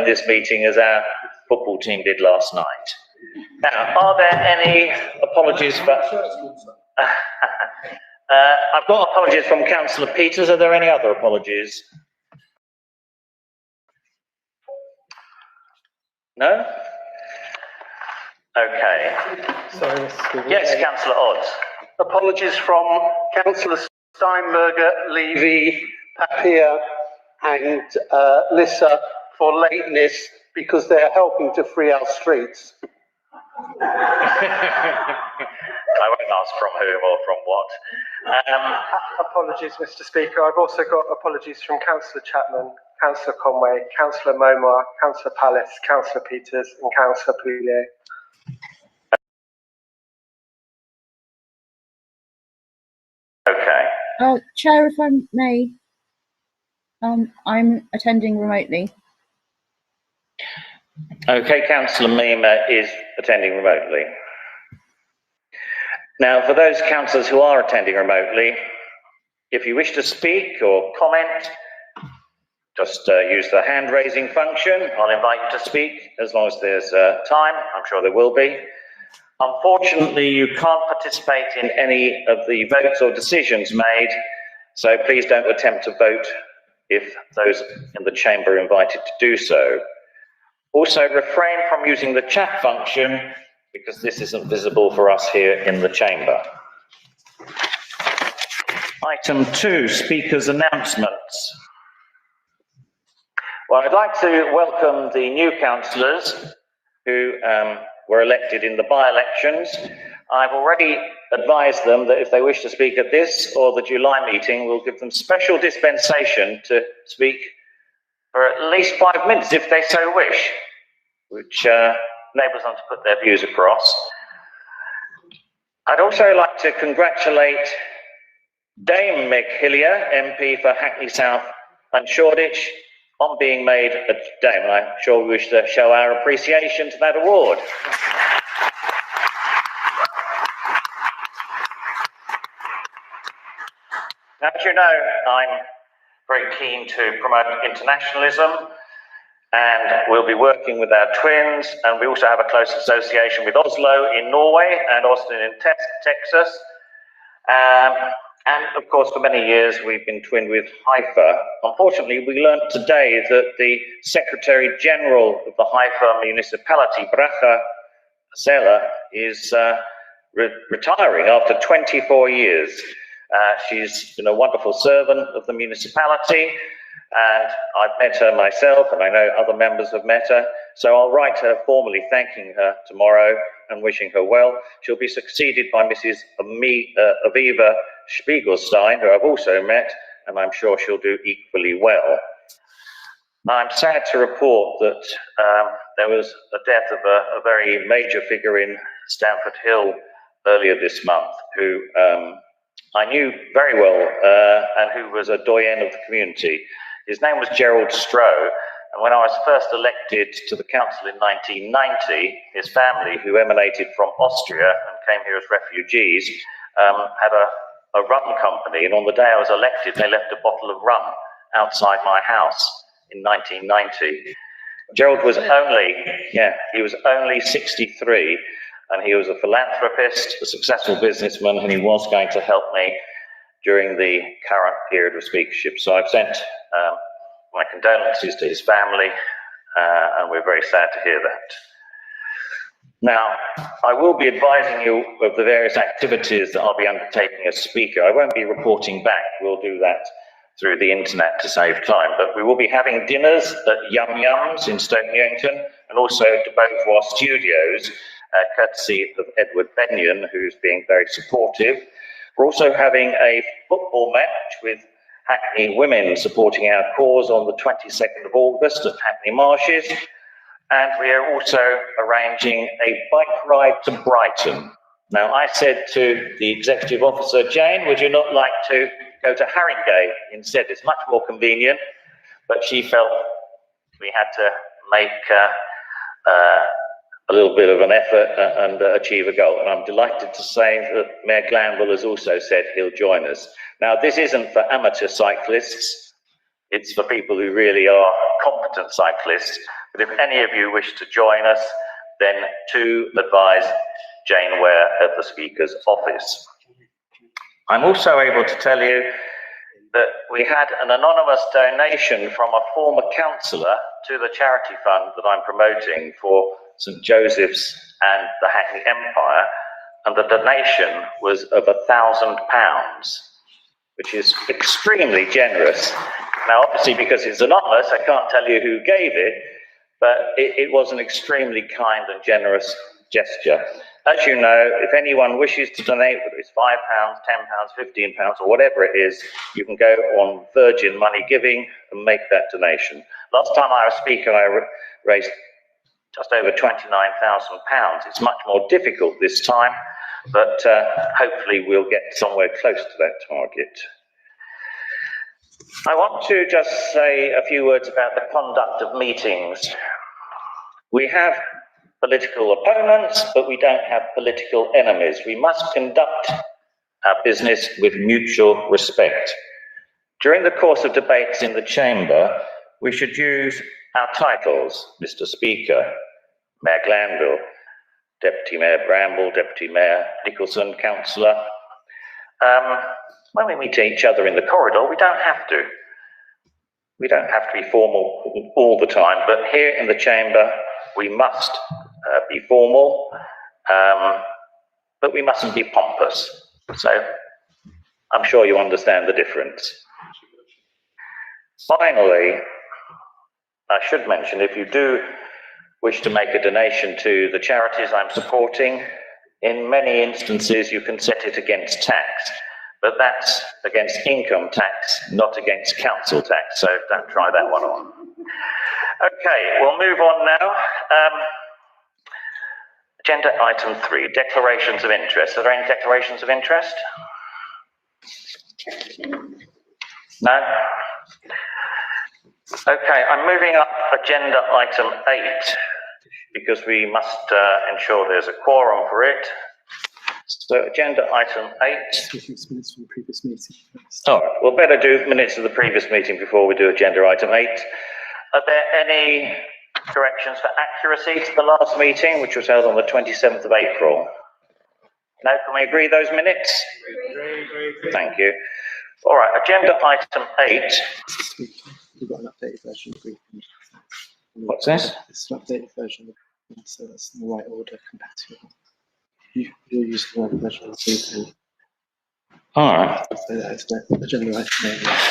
in this meeting as our football team did last night. Now, are there any apologies for... I've got apologies from Councillor Peters. Are there any other apologies? No? Okay. Sorry, yes, Councillor Odds. Apologies from Councillor Steinberger, Levy, Papier and Lissa for lateness because they're helping to free our streets. I won't ask from whom or from what. Apologies, Mr. Speaker. I've also got apologies from Councillor Chapman, Councillor Conway, Councillor Momar, Councillor Pallis, Councillor Peters and Councillor Poulier. Okay. Chair, if I may, I'm attending remotely. Okay, Councillor Mima is attending remotely. Now, for those councillors who are attending remotely, if you wish to speak or comment, just use the hand-raising function. I'll invite you to speak as long as there's time. I'm sure there will be. Unfortunately, you can't participate in any of the votes or decisions made, so please don't attempt to vote if those in the chamber are invited to do so. Also, refrain from using the chat function because this isn't visible for us here in the chamber. Item 2, Speaker's announcements. Well, I'd like to welcome the new councillors who were elected in the by-elections. I've already advised them that if they wish to speak at this or the July meeting, we'll give them special dispensation to speak for at least 5 minutes if they so wish, which enables them to put their views across. I'd also like to congratulate Dame Meg Hillier, MP for Hackney South and Shoreditch, on being made a Dame, and I'm sure we wish to show our appreciation to that award. Now, as you know, I'm very keen to promote internationalism, and we'll be working with our twins, and we also have a close association with Oslo in Norway and Austin in Texas. And of course, for many years, we've been twinned with Haifa. Unfortunately, we learned today that the Secretary General of the Haifa municipality, Bracha Sela, is retiring after 24 years. She's been a wonderful servant of the municipality, and I've met her myself, and I know other members have met her. So I'll write her formally thanking her tomorrow and wishing her well. She'll be succeeded by Mrs. Aviva Spiegelstein, who I've also met, and I'm sure she'll do equally well. I'm sad to report that there was a death of a very major figure in Stamford Hill earlier this month, who I knew very well and who was a doyen of the community. His name was Gerald Stroh, and when I was first elected to the council in 1990, his family, who emanated from Austria and came here as refugees, had a rum company, and on the day I was elected, they left a bottle of rum outside my house in 1990. Gerald was only 63, and he was a philanthropist, a successful businessman, and he was going to help me during the current period of speakership. So I've sent my condolences to his family, and we're very sad to hear that. Now, I will be advising you of the various activities that I'll be undertaking as speaker. I won't be reporting back. We'll do that through the internet to save time, but we will be having dinners at Yum Yums in Stoke Newington, and also to Beauvoir Studios, courtesy of Edward Benyon, who's being very supportive. We're also having a football match with Hackney women supporting our cause on the 22nd of August at Hackney Marshes. And we are also arranging a bike ride to Brighton. Now, I said to the executive officer, Jane, would you not like to go to Haringey instead? It's much more convenient, but she felt we had to make a little bit of an effort and achieve a goal. And I'm delighted to say that Mayor Glanville has also said he'll join us. Now, this isn't for amateur cyclists. It's for people who really are competent cyclists. But if any of you wish to join us, then to advise Jane Ware at the Speaker's office. I'm also able to tell you that we had an anonymous donation from a former councillor to the charity fund that I'm promoting for St Joseph's and the Hackney Empire, and the donation was of £1,000, which is extremely generous. Now, obviously, because it's anonymous, I can't tell you who gave it, but it was an extremely kind and generous gesture. As you know, if anyone wishes to donate, whether it's £5, £10, £15, or whatever it is, you can go on Virgin Money Giving and make that donation. Last time I was Speaker, I raised just over £29,000. It's much more difficult this time, but hopefully we'll get somewhere close to that target. I want to just say a few words about the conduct of meetings. We have political opponents, but we don't have political enemies. We must conduct our business with mutual respect. During the course of debates in the Chamber, we should use our titles: Mr. Speaker, Mayor Glanville, Deputy Mayor Bramble, Deputy Mayor Nicholson, Councillor. When we meet each other in the corridor, we don't have to. We don't have to be formal all the time, but here in the Chamber, we must be formal, but we mustn't be pompous. So I'm sure you understand the difference. Finally, I should mention, if you do wish to make a donation to the charities I'm supporting, in many instances you can set it against tax, but that's against income tax, not against council tax, so don't try that one on. Okay, we'll move on now. Agenda item 3, declarations of interest. Are there any declarations of interest? No? Okay, I'm moving up agenda item 8 because we must ensure there's a quorum for it. So agenda item 8. Minutes from the previous meeting. All right, we'll better do minutes of the previous meeting before we do agenda item 8. Are there any corrections for accuracy to the last meeting, which was held on the 27th of April? No, can we agree those minutes? Agree. Thank you. All right, agenda item 8. We've got an updated version of the briefing. What's this? It's an updated version, so that's in the right order compatible. You're using the right version of the briefing. All right. So that's the agenda item.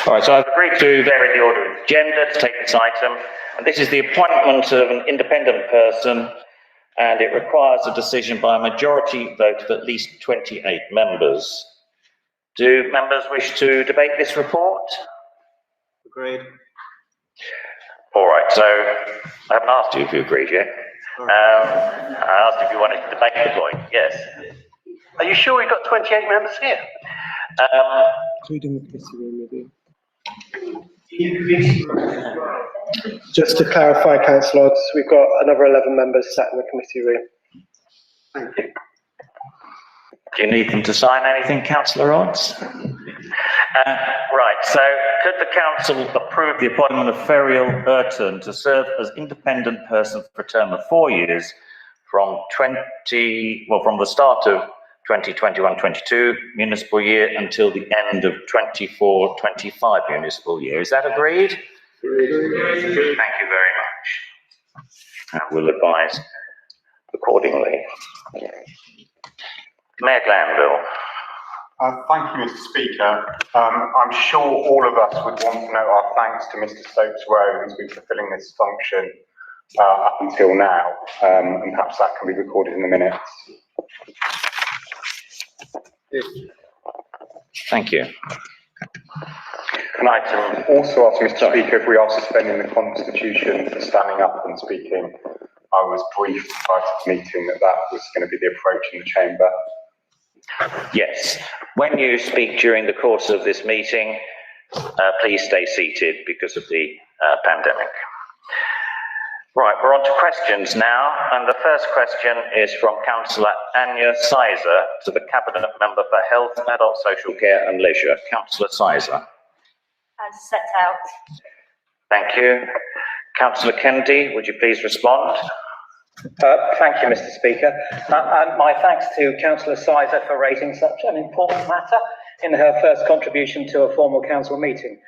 All right, so I've agreed to vary the order of the agenda to take this item, and this is the appointment of an independent person, and it requires a decision by a majority vote of at least 28 members. Do members wish to debate this report? Agreed. All right, so I haven't asked you if you agreed yet. I asked if you wanted to debate the point. Yes. Are you sure we've got 28 members here? Including the committee room review. Just to clarify, Councillor Odds, we've got another 11 members sat in the committee room. Thank you. Do you need them to sign anything, Councillor Odds? Right, so could the council approve the appointment of Ferial Burton to serve as independent person for a term of 4 years from the start of 2021-22 municipal year until the end of 24-25 municipal year? Is that agreed? Agreed. Thank you very much. And we'll advise accordingly. Mayor Glanville. Thank you, Mr. Speaker. I'm sure all of us would want to note our thanks to Mr. Stokes-Rowe, who's been fulfilling this function up until now, and perhaps that can be recorded in the minutes. Thank you. Can I also ask Mr. Speaker if we are suspending the Constitution for standing up and speaking? I was briefed prior to the meeting that that was going to be the approach in the Chamber. Yes. When you speak during the course of this meeting, please stay seated because of the pandemic. Right, we're on to questions now, and the first question is from Councillor Anya Sizer to the Cabinet Member for Health, Adult Social Care and Leisure. Councillor Sizer. As set out. Thank you. Councillor Kennedy, would you please respond? Thank you, Mr. Speaker. And my thanks to Councillor Sizer for raising such an important matter in her first contribution to a formal council meeting.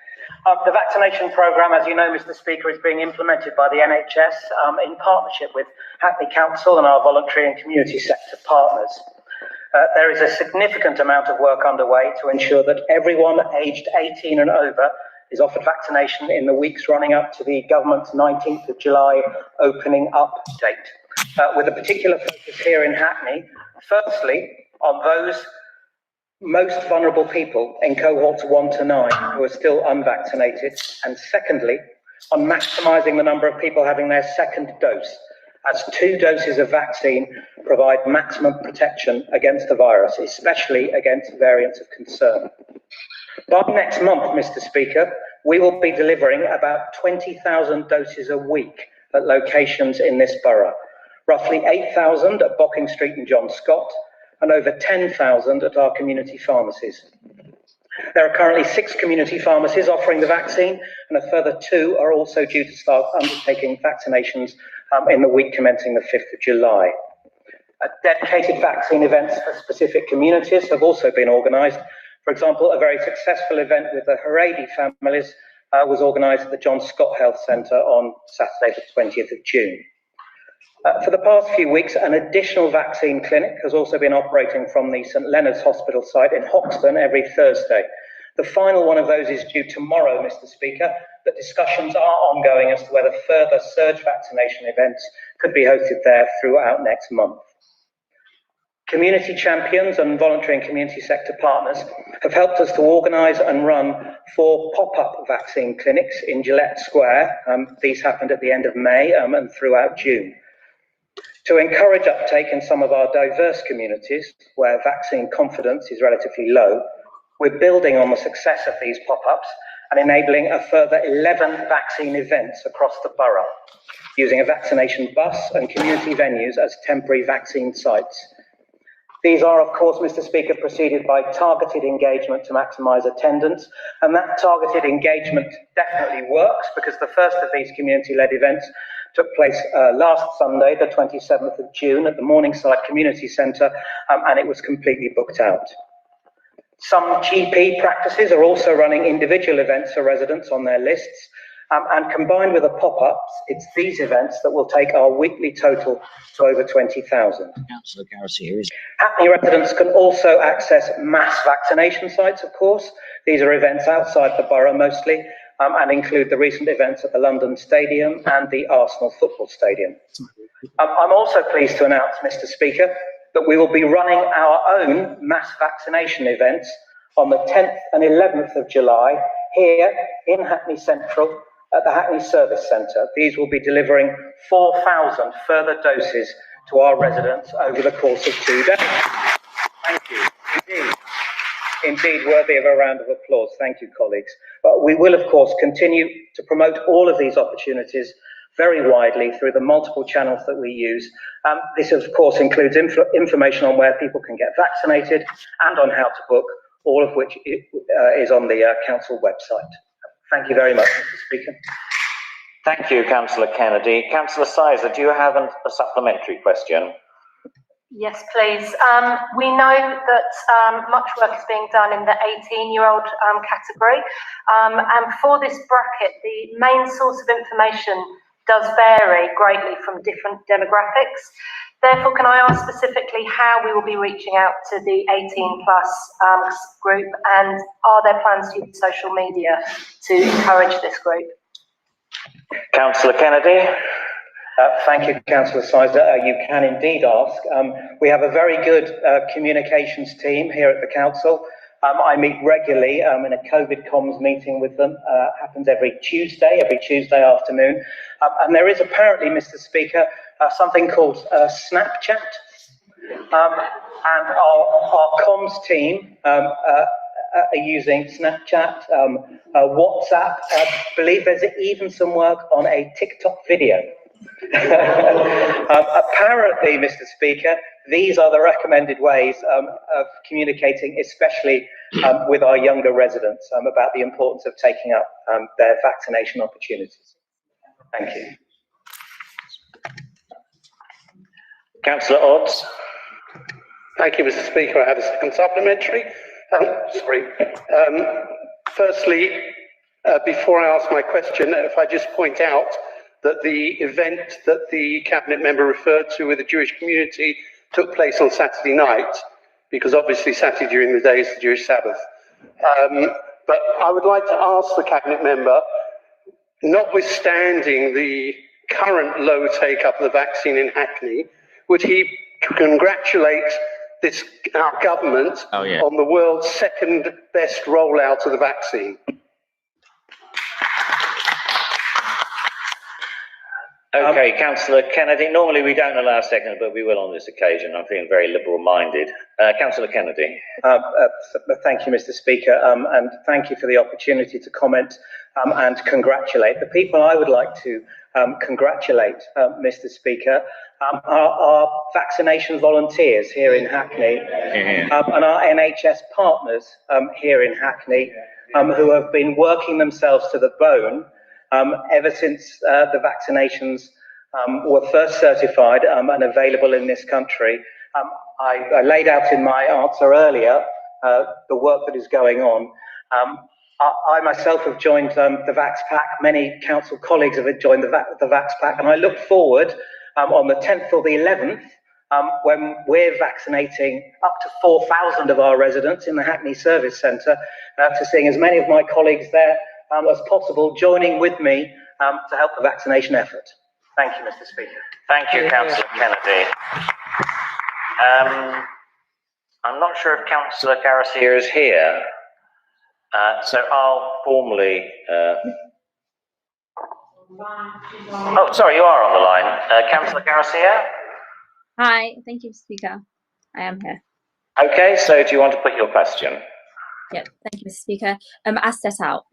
The vaccination programme, as you know, Mr. Speaker, is being implemented by the NHS in partnership with Hackney Council and our voluntary and community sector partners. There is a significant amount of work underway to ensure that everyone aged 18 and over is offered vaccination in the weeks running up to the government's 19th of July opening up date, with a particular focus here in Hackney, firstly, on those most vulnerable people in cohorts 1 to 9 who are still unvaccinated, and secondly, on maximising the number of people having their second dose, as 2 doses of vaccine provide maximum protection against the virus, especially against variants of concern. By next month, Mr. Speaker, we will be delivering about 20,000 doses a week at locations in this borough, roughly 8,000 at Bocking Street and John Scott, and over 10,000 at our community pharmacies. There are currently 6 community pharmacies offering the vaccine, and a further 2 are also due to start undertaking vaccinations in the week commencing the 5th of July. Dedicated vaccine events for specific communities have also been organised. For example, a very successful event with the Haredi families was organised at the John Scott Health Centre on Saturday the 20th of June. For the past few weeks, an additional vaccine clinic has also been operating from the St Leonard's Hospital site in Hoxton every Thursday. The final one of those is due tomorrow, Mr. Speaker, but discussions are ongoing as to whether further surge vaccination events could be hosted there throughout next month. Community champions and voluntary and community sector partners have helped us to organise and run 4 pop-up vaccine clinics in Gillette Square. These happened at the end of May and throughout June. To encourage uptake in some of our diverse communities where vaccine confidence is relatively low, we're building on the success of these pop-ups and enabling a further 11 vaccine events across the borough, using a vaccination bus and community venues as temporary vaccine sites. These are, of course, Mr. Speaker, preceded by targeted engagement to maximise attendance, and that targeted engagement definitely works because the first of these community-led events took place last Sunday, the 27th of June, at the Morningside Community Centre, and it was completely booked out. Some GP practices are also running individual events for residents on their lists, and combined with the pop-ups, it's these events that will take our weekly total to over 20,000. Councillor Garrity, here is... Hackney residents can also access mass vaccination sites, of course. These are events outside the borough mostly, and include the recent events at the London Stadium and the Arsenal Football Stadium. I'm also pleased to announce, Mr. Speaker, that we will be running our own mass vaccination events on the 10th and 11th of July here in Hackney Central at the Hackney Service Centre. These will be delivering 4,000 further doses to our residents over the course of 2 days. Thank you. Indeed worthy of a round of applause. Thank you, colleagues. But we will, of course, continue to promote all of these opportunities very widely through the multiple channels that we use. This, of course, includes information on where people can get vaccinated and on how to book, all of which is on the council website. Thank you very much, Mr. Speaker. Thank you, Councillor Kennedy. Councillor Sizer, do you have a supplementary question? Yes, please. We know that much work is being done in the 18-year-old category, and for this bracket, the main source of information does vary greatly from different demographics. Therefore, can I ask specifically how we will be reaching out to the 18+ group, and are there plans to use social media to encourage this group? Councillor Kennedy. Thank you, Councillor Sizer. You can indeed ask. We have a very good communications team here at the council. I meet regularly in a COVID comms meeting with them. Happens every Tuesday afternoon. And there is apparently, Mr. Speaker, something called Snapchat. And our comms team are using Snapchat, WhatsApp. I believe there's even some work on a TikTok video. Apparently, Mr. Speaker, these are the recommended ways of communicating, especially with our younger residents, about the importance of taking up their vaccination opportunities. Thank you. Councillor Odds. Thank you, Mr. Speaker. I have a second supplementary. Firstly, before I ask my question, if I just point out that the event that the Cabinet member referred to with the Jewish community took place on Saturday night, because obviously Saturday during the day is the Jewish Sabbath. But I would like to ask the Cabinet member, notwithstanding the current low take-up of the vaccine in Hackney, would he congratulate our government on the world's second best rollout of the vaccine? Okay, Councillor Kennedy. Normally we don't allow seconds, but we will on this occasion. I'm feeling very liberal-minded. Councillor Kennedy. Thank you, Mr. Speaker, and thank you for the opportunity to comment and congratulate. The people I would like to congratulate, Mr. Speaker, are vaccination volunteers here in Hackney and our NHS partners here in Hackney who have been working themselves to the bone ever since the vaccinations were first certified and available in this country. I laid out in my answer earlier the work that is going on. I myself have joined the Vax Pack. Many council colleagues have joined the Vax Pack, and I look forward on the 10th or the 11th when we're vaccinating up to 4,000 of our residents in the Hackney Service Centre to seeing as many of my colleagues there as possible joining with me to help the vaccination effort. Thank you, Mr. Speaker. Thank you, Councillor Kennedy. I'm not sure if Councillor Garcia is here, so I'll formally... Oh, sorry, you are on the line. Councillor Garcia? Hi, thank you, Speaker. I am here. Okay, so do you want to put your question? Yep, thank you, Mr. Speaker. As set out.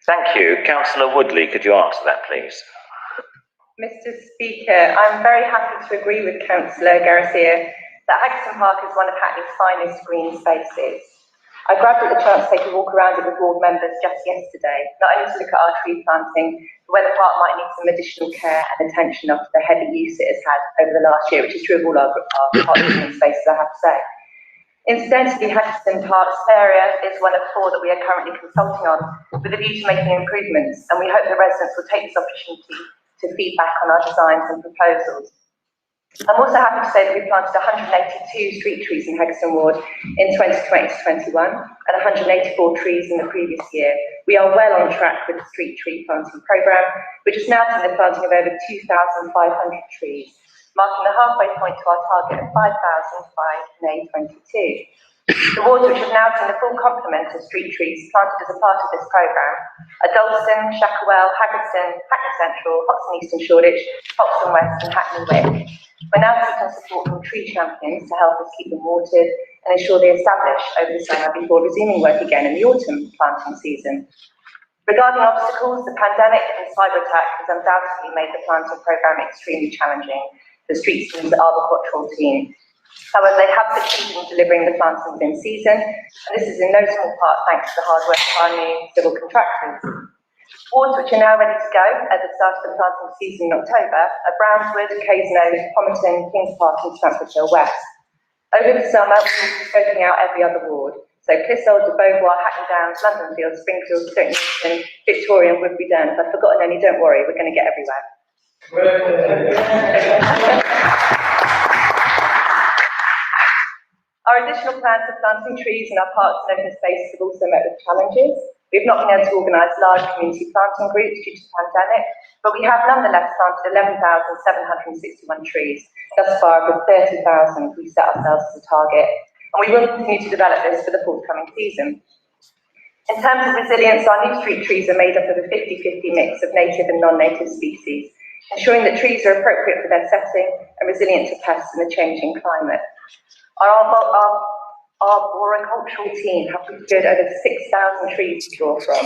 Thank you. Councillor Woodley, could you answer that, please? Mr. Speaker, I'm very happy to agree with Councillor Garcia that Haggerston Park is one of Hackney's finest green spaces. I grabbed at the chance to take a walk around it with board members just yesterday, not only to look at our tree planting, but where the park might need some additional care and attention after the heavy use it has had over the last year, which is true of all our park green spaces, I have to say. Incidentally, Haggerston Park's area is one of 4 that we are currently consulting on with a view to making improvements, and we hope the residents will take this opportunity to feed back on our designs and proposals. I'm also happy to say that we planted 182 street trees in Haggerston Ward in 2020 to 21 and 184 trees in the previous year. We are well on track with the street tree planting programme, which is now seen the planting of over 2,500 trees, marking the halfway point to our target of 5,000 by May 22. The wards which have now seen the full complement of street trees planted as a part of this programme are Dalston, Shacklewell, Haggerston, Hackney Central, Hoxton East and Shoreditch, Hoxton West and Hackney Wick. We're now seeking support from tree champions to help us keep them watered and ensure they establish over the summer before resuming work again in the autumn planting season. Regarding obstacles, the pandemic and cyber attack has undoubtedly made the planting programme extremely challenging for the street teams at Arbor team. However, they have succeeded in delivering the planting within season, and this is in no small part thanks to the hard work of our new civil contractors. Wards which are now ready to go at the start of the planting season in October are Brownswood, Cazenose, Pomerton, Kings Park and Stamfordshire West. Over the summer, we will be scoping out every other ward. So Clissold, de Beauvoir, Hackney Downs, London Fields, Springfield, Stoke Newington, Victoria and Woodbury Down. If I've forgotten any, don't worry, we're going to get everywhere. Our additional plans for planting trees in our parks and open spaces have also met with challenges. We've not been able to organise large community planting groups due to the pandemic, but we have nonetheless planted 11,761 trees, thus far with 30,000 we set ourselves as a target, and we will continue to develop this for the forthcoming season. In terms of resilience, our new street trees are made up of a 50-50 mix of native and non-native species, ensuring that trees are appropriate for their setting and resilient to pests in a changing climate. Our arboricultural team have procured over 6,000 trees to draw from,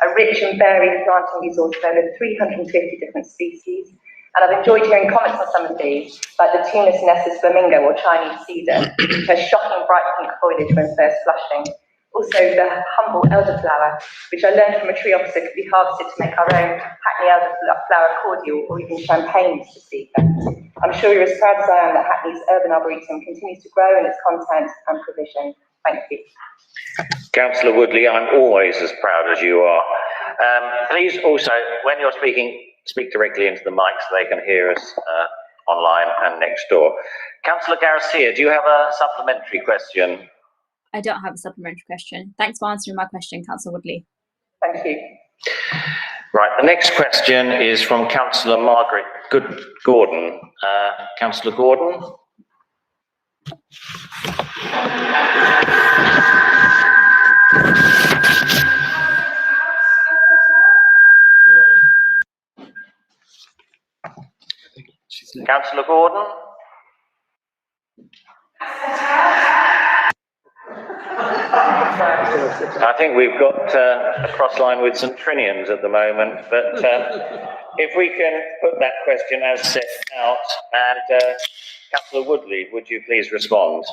a rich and varied planting resource of over 350 different species, and I've enjoyed hearing comments on some of these, like the Tunis nessus flamingo or Chinese cedar, which has shocking bright pink foliage when first flushing. Also, the humble elderflower, which I learned from a tree officer could be harvested to make our own Hackney elderflower cordial or even champagne, Mr. Speaker. I'm sure you're as proud as I am that Hackney's urban arboretum continues to grow in its content and provision. Thank you. Councillor Woodley, I'm always as proud as you are. Please also, when you're speaking, speak directly into the mic so they can hear us online and next door. Councillor Garcia, do you have a supplementary question? I don't have a supplementary question. Thanks for answering my question, Councillor Woodley. Thank you. Right, the next question is from Councillor Margaret Gordon. Councillor Gordon? Councillor Gordon? I think we've got a cross line with St Trinians at the moment, but if we can put that question as set out, and Councillor Woodley, would you please respond?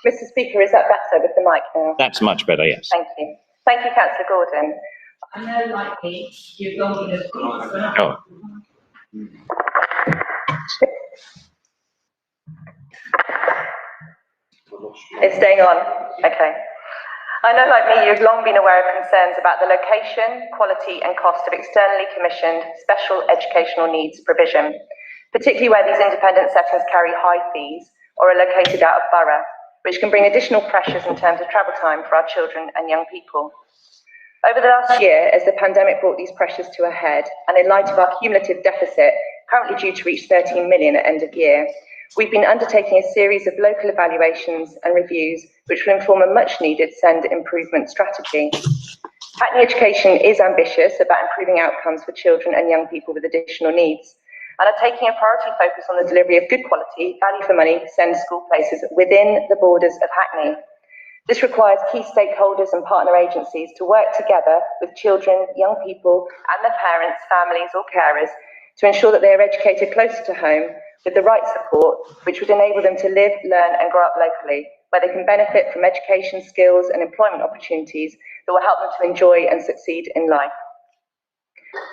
Mr. Speaker, is that better with the mic now? That's much better, yes. Thank you. Thank you, Councillor Gordon. I know, like me, you've gone with a Oh. It's staying on. Okay. I know, like me, you've long been aware of concerns about the location, quality and cost of externally commissioned special educational needs provision, particularly where these independent settings carry high fees or are located out of borough, which can bring additional pressures in terms of travel time for our children and young people. Over the last year, as the pandemic brought these pressures to a head, and in light of our cumulative deficit, currently due to reach 13 million at end of year, we've been undertaking a series of local evaluations and reviews which will inform a much needed SEND improvement strategy. Hackney Education is ambitious about improving outcomes for children and young people with additional needs, and are taking a priority focus on the delivery of good quality, value for money SEND school places within the borders of Hackney. This requires key stakeholders and partner agencies to work together with children, young people and their parents, families or carers to ensure that they are educated closer to home with the right support, which would enable them to live, learn and grow up locally, where they can benefit from education, skills and employment opportunities that will help them to enjoy and succeed in life.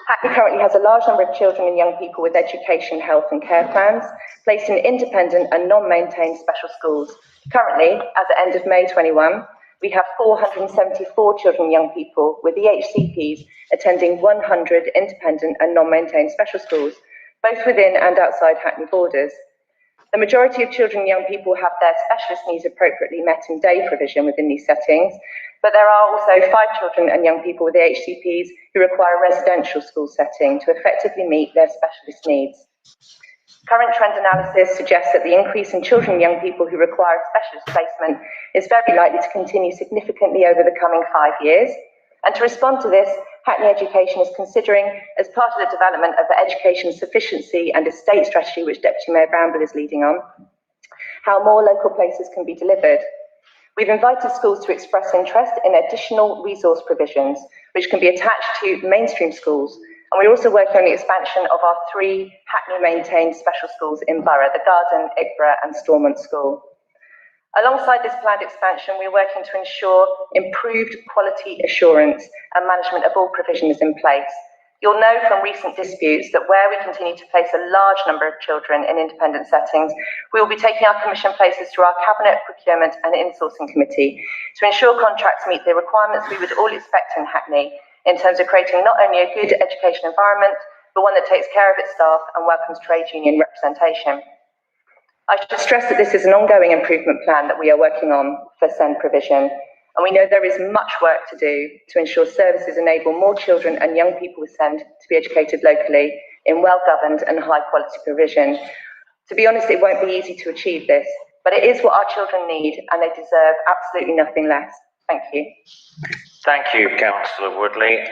Hackney currently has a large number of children and young people with education, health and care plans placed in independent and non-maintained special schools. Currently, as at end of May 21, we have 474 children and young people with EHCPs attending 100 independent and non-maintained special schools, both within and outside Hackney borders. The majority of children and young people have their specialist needs appropriately met in day provision within these settings, but there are also 5 children and young people with HCPs who require a residential school setting to effectively meet their specialist needs. Current trend analysis suggests that the increase in children and young people who require a specialist placement is very likely to continue significantly over the coming 5 years. And to respond to this, Hackney Education is considering, as part of the development of the education sufficiency and estate strategy, which Deputy Mayor Bramble is leading on, how more local places can be delivered. We've invited schools to express interest in additional resource provisions, which can be attached to mainstream schools. And we're also working on the expansion of our 3 Hackney-maintained special schools in Borough, the Garden, Ickborough and Stormont School. Alongside this planned expansion, we're working to ensure improved quality assurance and management of all provision is in place. You'll know from recent disputes that where we continue to place a large number of children in independent settings, we will be taking our commission places through our Cabinet Procurement and Insourcing Committee to ensure contracts meet the requirements we would all expect in Hackney in terms of creating not only a good education environment, but one that takes care of its staff and welcomes trade union representation. I should stress that this is an ongoing improvement plan that we are working on for SEND provision, and we know there is much work to do to ensure services enable more children and young people with SEND to be educated locally in well-governed and high-quality provision. To be honest, it won't be easy to achieve this, but it is what our children need and they deserve absolutely nothing less. Thank you. Thank you, Councillor Woodley.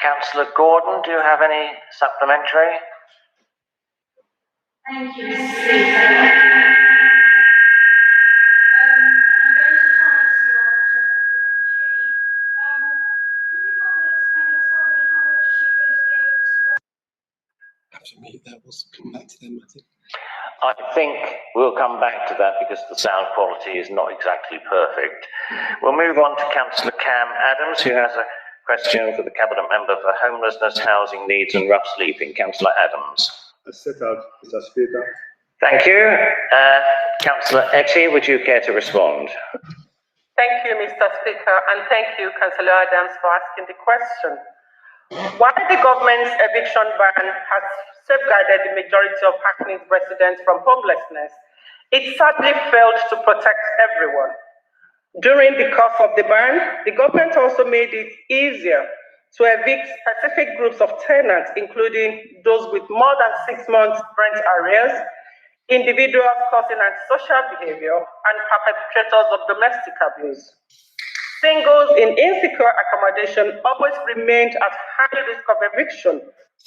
Councillor Gordon, do you have any supplementary? Thank you, Mr. Speaker. I'm going to try to answer your supplementary. Could you come and explain and tell me how much she's going to be able to... Have to mute that, we'll come back to them, I think. I think we'll come back to that because the sound quality is not exactly perfect. We'll move on to Councillor Cam Adams, who has a question for the Cabinet Member for Homelessness, Housing Needs and Rough Sleeping. Councillor Adams. Set out, Mr. Speaker. Thank you. Councillor Etty, would you care to respond? Thank you, Mr. Speaker, and thank you, Councillor Adams, for asking the question. While the government's eviction ban has safeguarded the majority of Hackney's residents from homelessness, it sadly failed to protect everyone. During the course of the ban, the government also made it easier to evict specific groups of tenants, including those with more than 6 months rent arrears, individuals causing antisocial behavior, and perpetrators of domestic abuse. Singles in insecure accommodation always remained at high risk of eviction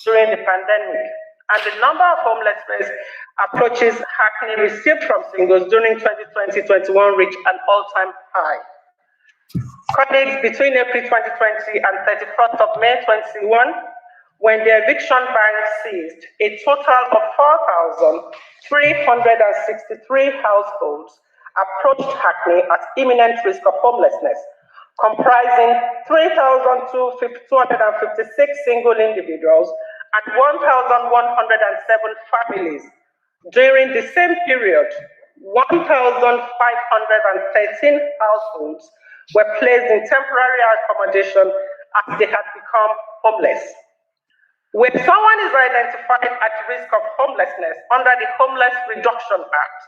during the pandemic, and the number of homelessness approaches Hackney received from singles during 2020-21 reached an all-time high. Colleagues, between April 2020 and 31st of May 21, when the eviction ban ceased, a total of 4,363 households approached Hackney at imminent risk of homelessness, comprising 3,256 single individuals and 1,107 families. During the same period, 1,513 households were placed in temporary accommodation as they had become homeless. When someone is identified at risk of homelessness under the Homeless Reduction Act,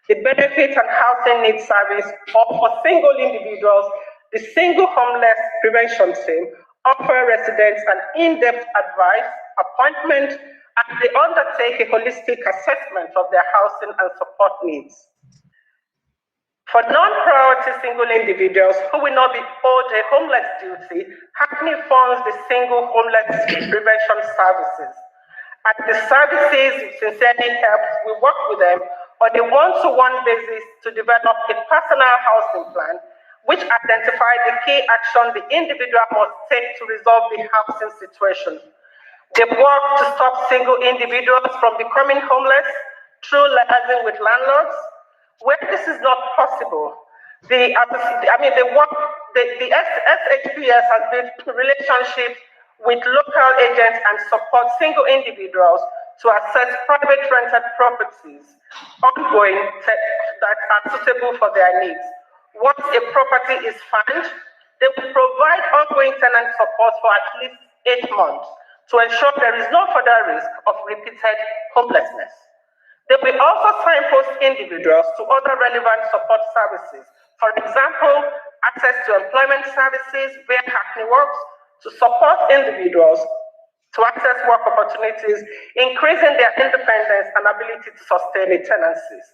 the Benefit and Housing Needs Service, or for single individuals, the Single Homeless Prevention Team offer residents an in-depth advice, appointment, and they undertake a holistic assessment of their housing and support needs. For non-priority single individuals who will not be owed a homeless duty, Hackney funds the Single Homeless Prevention Services. At the services sincerely helps, we work with them on a one-to-one basis to develop a personal housing plan, which identifies the key action the individual must take to resolve the housing situation. They work to stop single individuals from becoming homeless through liaising with landlords. Where this is not possible, the SHPS has built relationships with local agents and support single individuals to access private rented properties ongoing that are suitable for their needs. Once a property is found, they will provide ongoing tenant support for at least 8 months to ensure there is no further risk of repeated homelessness. They will also signpost individuals to other relevant support services. For example, access to employment services via Hackney Works to support individuals to access work opportunities, increasing their independence and ability to sustain a tenancies.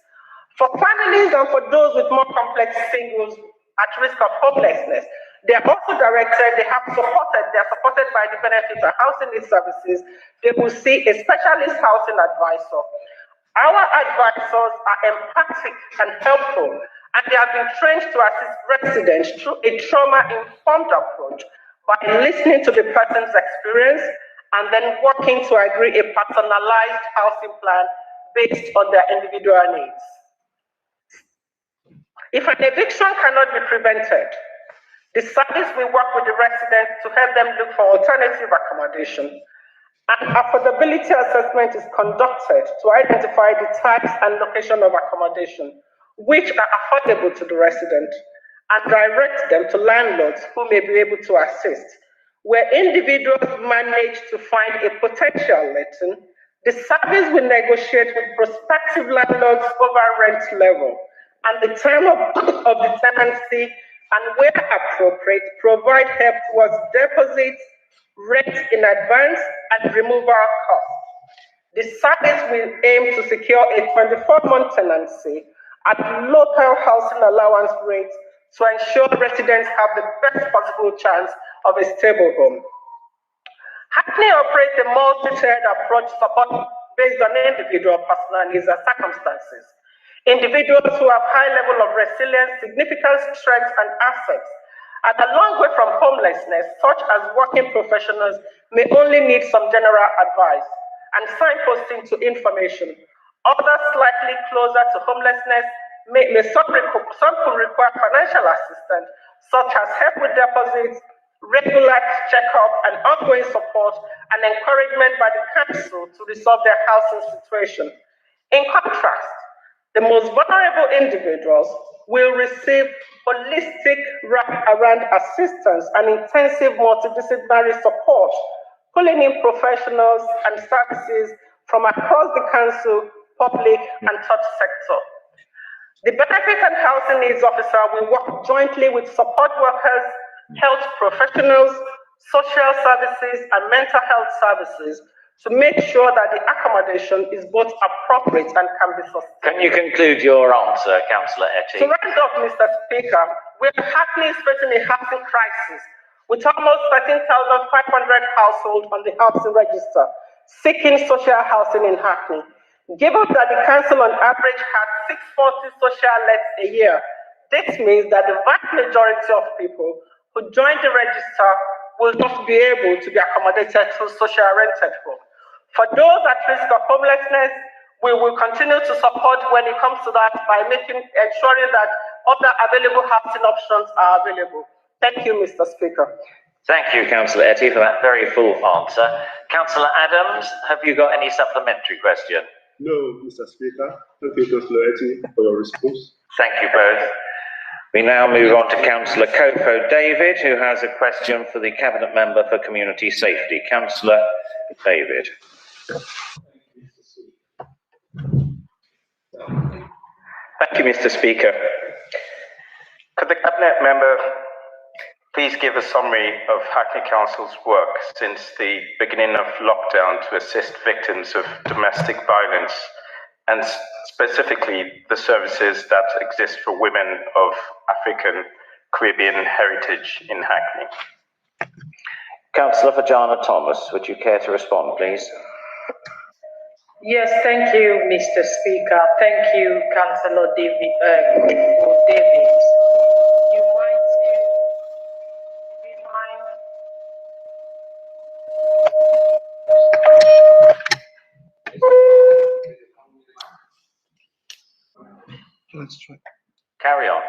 For families and for those with more complex singles at risk of homelessness, they are also directed, they are supported by the Benefit and Housing Needs Services. They will see a specialist housing advisor. Our advisors are empathic and helpful, and they have been trained to assist residents through a trauma-informed approach by listening to the person's experience and then working to agree a personalized housing plan based on their individual needs. If an eviction cannot be prevented, the service will work with the residents to help them look for alternative accommodation. An affordability assessment is conducted to identify the types and location of accommodation which are affordable to the resident and direct them to landlords who may be able to assist. Where individuals manage to find a potential letting, the service will negotiate with prospective landlords over rent level and the term of the tenancy, and where appropriate, provide help towards deposits, rent in advance, and removal costs. The service will aim to secure a 24-month tenancy at local housing allowance rates to ensure residents have the best possible chance of a stable home. Hackney operates a multi-tiered approach support based on individual personal needs and circumstances. Individuals who have high level of resilience, significant strengths and assets, and a long way from homelessness, such as working professionals, may only need some general advice and signposting to information. Others slightly closer to homelessness some could require financial assistance, such as help with deposits, regular checkup and ongoing support and encouragement by the council to resolve their housing situation. In contrast, the most vulnerable individuals will receive holistic wrap-around assistance and intensive multidisciplinary support, pulling in professionals and services from across the council, public and touch sector. The Benefit and Housing Needs Officer will work jointly with support workers, health professionals, social services, and mental health services to make sure that the accommodation is both appropriate and can be sustained. Can you conclude your answer, Councillor Etty? To round up, Mr. Speaker, Hackney is facing a housing crisis with almost 13,500 households on the housing register seeking social housing in Hackney. Given that the council on average has 640 social lets a year, this means that the vast majority of people who join the register will not be able to be accommodated through social rented home. For those at risk of homelessness, we will continue to support when it comes to that by ensuring that other available housing options are available. Thank you, Mr. Speaker. Thank you, Councillor Etty, for that very full answer. Councillor Adams, have you got any supplementary question? No, Mr. Speaker. Thank you, Councillor Etty, for your response. Thank you both. We now move on to Councillor Kofo David, who has a question for the Cabinet Member for Community Safety. Councillor David. Thank you, Mr. Speaker. Could the Cabinet Member please give a summary of Hackney Council's work since the beginning of lockdown to assist victims of domestic violence, and specifically the services that exist for women of African Caribbean heritage in Hackney? Councillor Fajana Thomas, would you care to respond, please? Yes, thank you, Mr. Speaker. Thank you, Councillor David. You might Let's try. Carry on.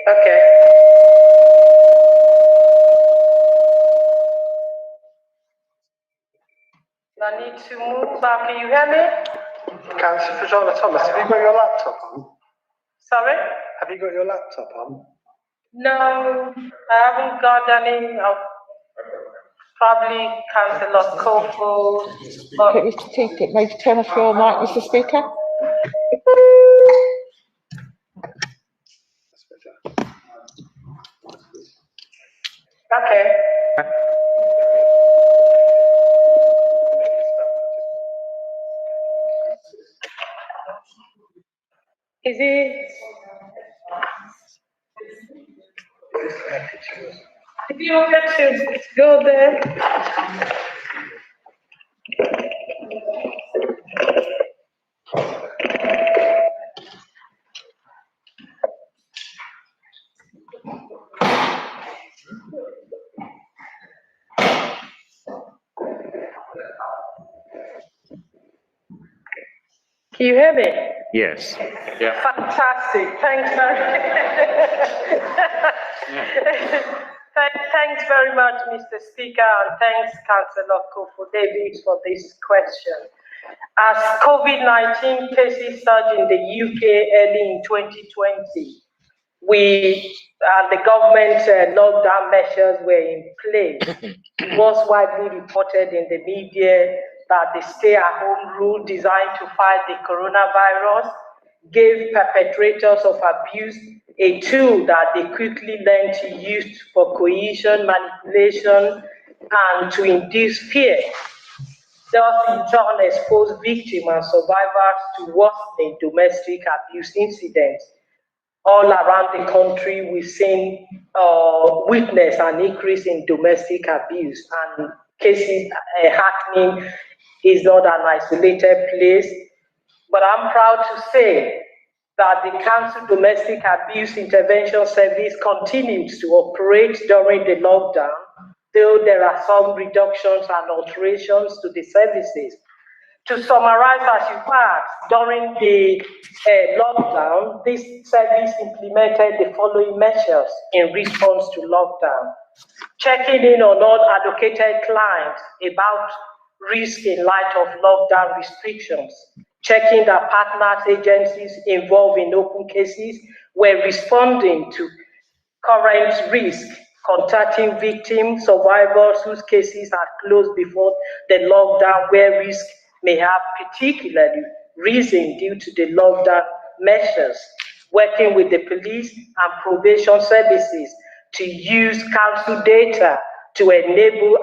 Okay. I need to move back. Can you hear me? Councillor Fajana Thomas, have you got your laptop on? Sorry? Have you got your laptop on? No, I haven't got any. Probably Councillor Kofo. Maybe turn off your mic, Mr. Speaker. Okay. Is it? If you want to go there. Can you hear me? Yes. Yeah. Fantastic. Thanks Thanks very much, Mr. Speaker, and thanks, Councillor Kofo David, for this question. As COVID-19 cases surged in the UK early in 2020, the government lockdown measures were in place. It was widely reported in the media that the stay-at-home rule designed to fight the coronavirus gave perpetrators of abuse a tool that they quickly learned to use for coercion, manipulation, and to induce fear. Thus, in turn, exposed victims and survivors to worsening domestic abuse incidents. All around the country, we've seen witness an increase in domestic abuse, and cases happening is not an isolated place. But I'm proud to say that the Council Domestic Abuse Intervention Service continues to operate during the lockdown, though there are some reductions and alterations to the services. To summarize, as you asked, during the lockdown, this service implemented the following measures in response to lockdown. Checking in on all allocated clients about risk in light of lockdown restrictions. Checking that partners, agencies involved in open cases were responding to current risk, contacting victims, survivors whose cases are closed before the lockdown where risk may have particularly risen due to the lockdown measures, working with the police and probation services to use council data to enable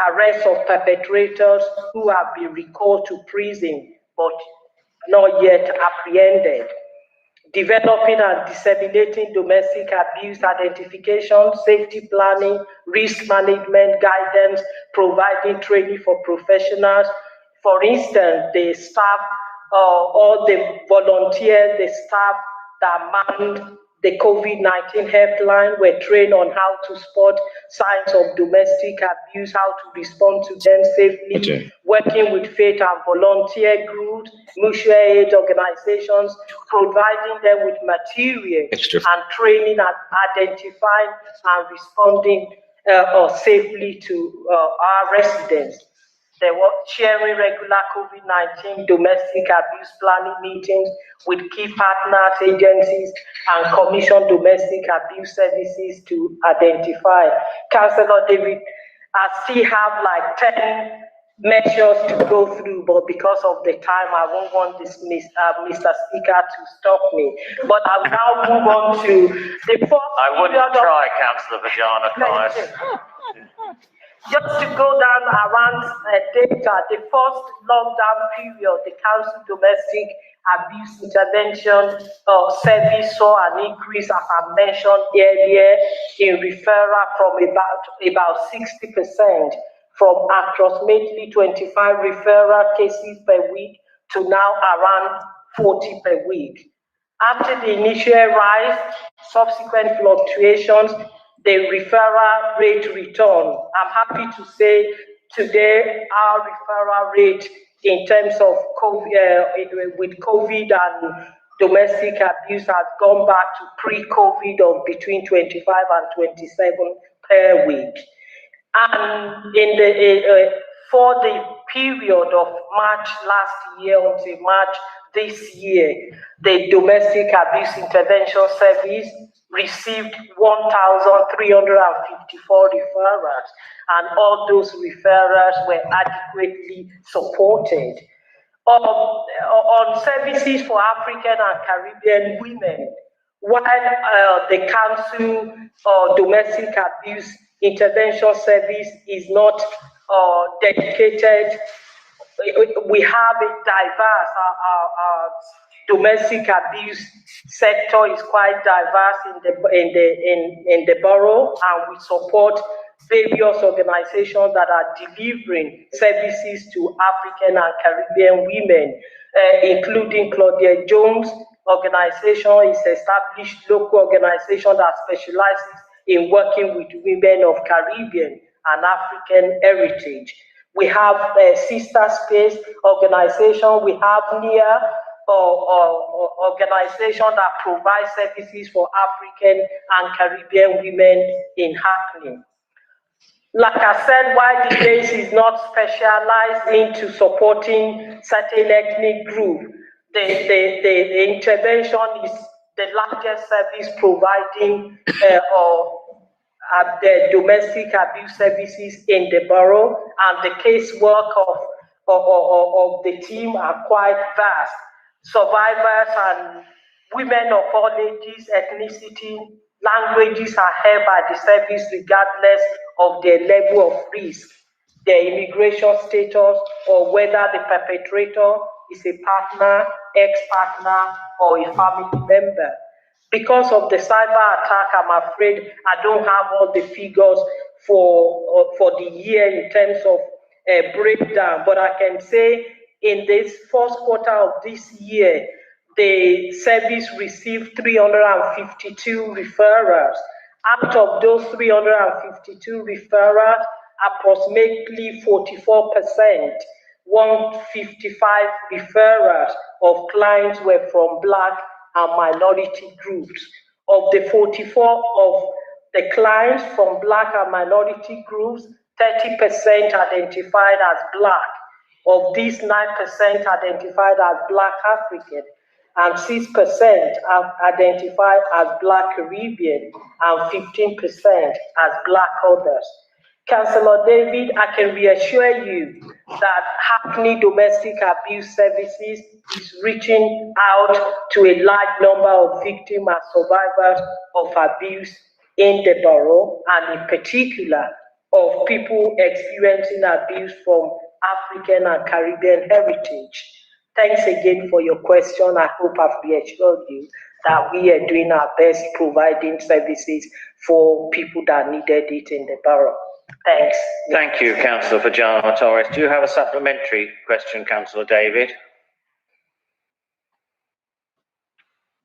arrest of perpetrators who have been recalled to prison but not yet apprehended. Developing and disseminating domestic abuse identification, safety planning, risk management guidance, providing training for professionals. For instance, the staff or the volunteers, the staff that manned the COVID-19 helpline were trained on how to spot signs of domestic abuse, how to respond to them safely, working with faith and volunteer groups, mutual aid organizations, providing them with material and training and identifying and responding safely to our residents. They were sharing regular COVID-19 domestic abuse planning meetings with key partners, agencies, and commission domestic abuse services to identify. Councillor David, I still have like 10 measures to go through, but because of the time, I won't want this Mr. Speaker to stop me. But I will now move on to the first. I wouldn't try, Councillor Vagina Kais. Just to go down around data, the first lockdown period, the council domestic abuse intervention service saw an increase, as I mentioned earlier, in referral from about 60%, from approximately 25 referral cases per week to now around 40 per week. After the initial rise, subsequent fluctuations, the referral rate return. I'm happy to say today our referral rate in terms of COVID, with COVID and domestic abuse has gone back to pre-COVID of between 25 and 27 per week. And in the for the period of March last year until March this year, the domestic abuse intervention service received 1,354 referrals, and all those referrals were adequately supported. On services for African and Caribbean women, while the council domestic abuse intervention service is not dedicated, we have a diverse, our domestic abuse sector is quite diverse in the borough, and we support various organizations that are delivering services to African and Caribbean women, including Claudia Jones organization is established local organization that specializes in working with women of Caribbean and African heritage. We have a sister space organization. We have NIA, organization that provides services for African and Caribbean women in Hackney. Like I said, while the base is not specialized into supporting certain ethnic group, the intervention is the largest service providing the domestic abuse services in the borough, and the casework of the team are quite vast. Survivors and women of all ages, ethnicity, languages are held by the service regardless of their level of risk, their immigration status, or whether the perpetrator is a partner, ex-partner, or a family member. Because of the cyber attack, I'm afraid I don't have all the figures for the year in terms of breakdown, but I can say in this first quarter of this year, the service received 352 referrals. Out of those 352 referrals, approximately 44% 155 referrals of clients were from Black and minority groups. Of the 44 of the clients from Black and minority groups, 30% identified as Black. Of these, 9% identified as Black African, and 6% are identified as Black Caribbean, and 15% as Black others. Councillor David, I can reassure you that Hackney Domestic Abuse Services is reaching out to a large number of victims and survivors of abuse in the borough, and in particular of people experiencing abuse from African and Caribbean heritage. Thanks again for your question. I hope I've reassured you that we are doing our best providing services for people that needed it in the borough. Thanks. Thank you, Councillor Fajana Torres. Do you have a supplementary question, Councillor David?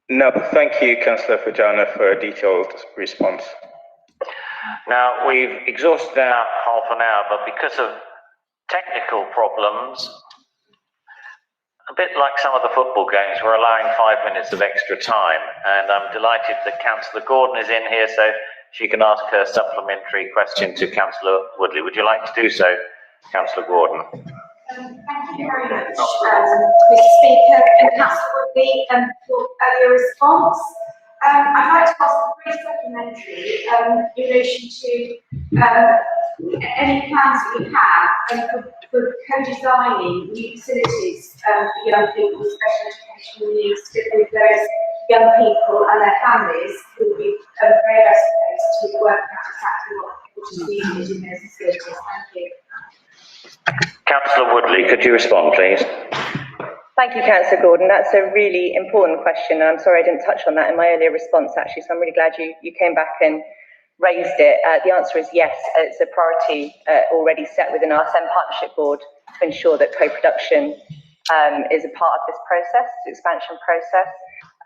No, thank you, Councillor Fajana, for a detailed response. Now, we've exhausted our half an hour, but because of technical problems, a bit like some of the football games, we're allowing 5 minutes of extra time, and I'm delighted that Councillor Gordon is in here so she can ask her supplementary question to Councillor Woodley. Would you like to do so, Councillor Gordon? Thank you very much, Mr. Speaker, and Councillor Woodley, for your response. I'd like to ask a brief supplementary in relation to any plans that you have for co-designing new facilities for young people with special educational needs with those young people and their families who would be very best placed to work out exactly what is needed in those facilities. Thank you. Councillor Woodley, could you respond, please? Thank you, Councillor Gordon. That's a really important question, and I'm sorry I didn't touch on that in my earlier response, actually, so I'm really glad you came back and raised it. The answer is yes. It's a priority already set within our SEM Partnership Board to ensure that co-production is a part of this process, this expansion process.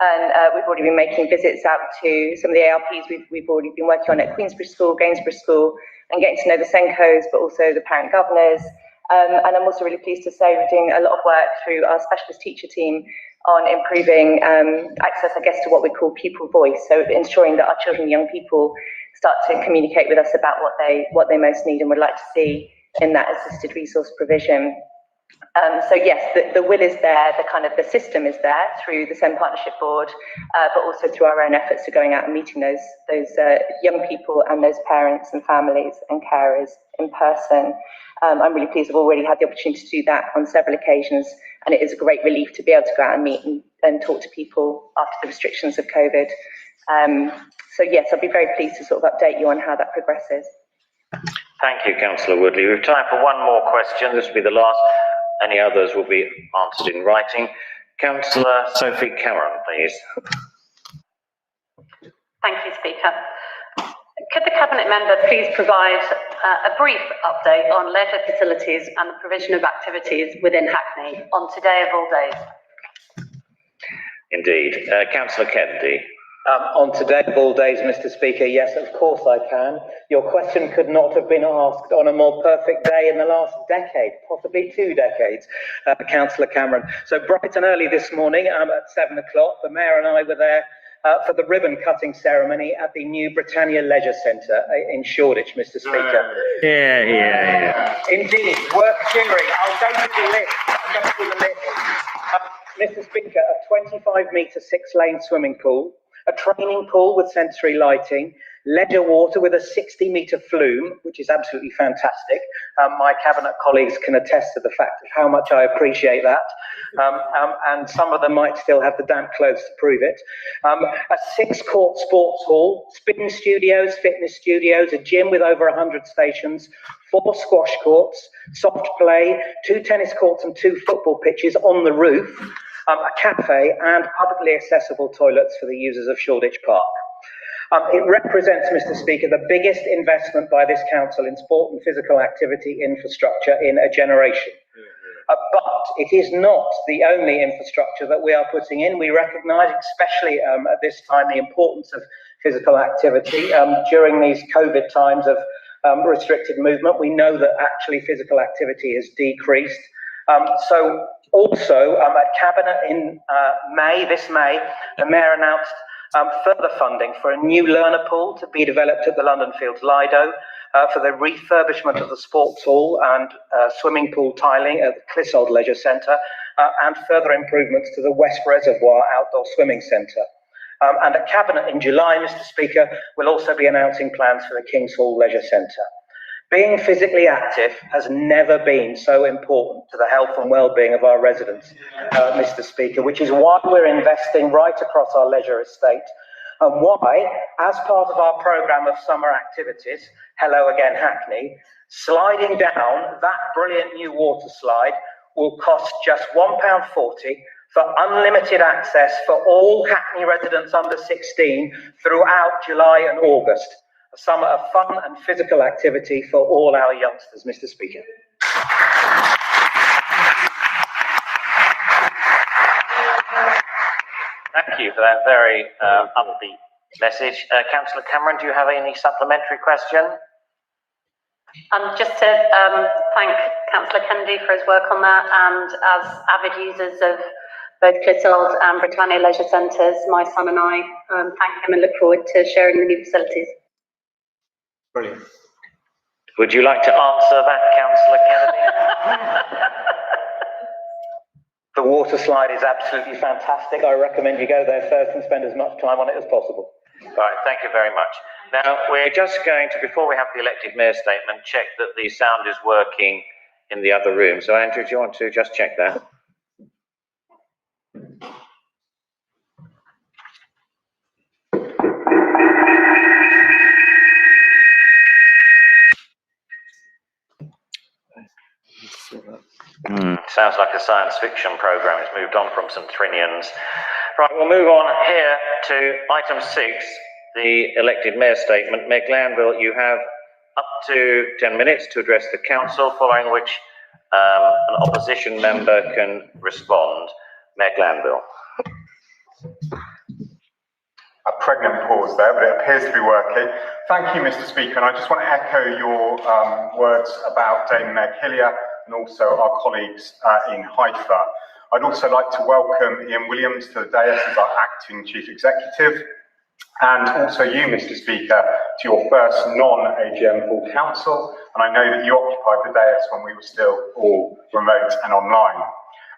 And we've already been making visits out to some of the ARPs we've already been working on at Queensborough School, Gainsborough School, and getting to know the SENCOs, but also the parent governors. And I'm also really pleased to say we're doing a lot of work through our specialist teacher team on improving access, I guess, to what we call pupil voice. So ensuring that our children and young people start to communicate with us about what they most need and would like to see in that assisted resource provision. So yes, the will is there, the system is there through the SEM Partnership Board, but also through our own efforts to going out and meeting those young people and those parents and families and carers in person. I'm really pleased I've already had the opportunity to do that on several occasions, and it is a great relief to be able to go out and meet and talk to people after the restrictions of COVID. So yes, I'll be very pleased to sort of update you on how that progresses. Thank you, Councillor Woodley. We have time for one more question. This will be the last. Any others will be answered in writing. Councillor Sophie Cameron, please. Thank you, Speaker. Could the Cabinet member please provide a brief update on leisure facilities and the provision of activities within Hackney on today of all days? Indeed. Councillor Kennedy. On today of all days, Mr. Speaker, yes, of course I can. Your question could not have been asked on a more perfect day in the last decade, possibly 2 decades, Councillor Cameron. So bright and early this morning at 7 o'clock, the Mayor and I were there for the ribbon cutting ceremony at the new Britannia Leisure Centre in Shoreditch, Mr. Speaker. Yeah. Indeed, worth cheering. I'll go through the list. Mr. Speaker, a 25-metre 6-lane swimming pool, a training pool with sensory lighting, leisure water with a 60-metre flume, which is absolutely fantastic. My Cabinet colleagues can attest to the fact of how much I appreciate that. And some of them might still have the damp clothes to prove it. A 6-court sports hall, spin studios, fitness studios, a gym with over 100 stations, 4 squash courts, soft play, 2 tennis courts and 2 football pitches on the roof, a cafe and publicly accessible toilets for the users of Shoreditch Park. It represents, Mr. Speaker, the biggest investment by this council in sport and physical activity infrastructure in a generation. But it is not the only infrastructure that we are putting in. We recognise, especially at this time, the importance of physical activity. During these COVID times of restricted movement, we know that actually physical activity has decreased. So also at Cabinet in this May, the Mayor announced further funding for a new learner pool to be developed at the London Fields Lido, for the refurbishment of the sports hall and swimming pool tiling at the Clissold Leisure Centre, and further improvements to the West Reservoir Outdoor Swimming Centre. And at Cabinet in July, Mr. Speaker, we'll also be announcing plans for the King's Hall Leisure Centre. Being physically active has never been so important to the health and well-being of our residents, Mr. Speaker, which is why we're investing right across our leisure estate, and why, as part of our programme of summer activities, Hello Again Hackney, sliding down that brilliant new water slide will cost just £1.40 for unlimited access for all Hackney residents under 16 throughout July and August. A summer of fun and physical activity for all our youngsters, Mr. Speaker. Thank you for that very upbeat message. Councillor Cameron, do you have any supplementary question? Just to thank Councillor Kennedy for his work on that, and as avid users of both Clissold and Britannia Leisure Centres, my son and I thank him and look forward to sharing the new facilities. Brilliant. Would you like to answer that, Councillor Kennedy? The water slide is absolutely fantastic. I recommend you go there first and spend as much time on it as possible. Right, thank you very much. Now, we're just going to, before we have the elected mayor statement, check that the sound is working in the other room. So, Andrew, do you want to just check that? Sounds like a science fiction program. It's moved on from some Trinians. Right, we'll move on here to item 6, the elected mayor statement. Mayor Glanville, you have up to 10 minutes to address the council, following which an opposition member can respond. Mayor Glanville. A pregnant pause there, but it appears to be working. Thank you, Mr. Speaker, and I just want to echo your words about Dame Meg Hillier and also our colleagues in Haifa. I'd also like to welcome Ian Williams to the dais as our acting chief executive, and also you, Mr. Speaker, to your first non-AGM full council. And I know that you occupied the dais when we were still all remote and online.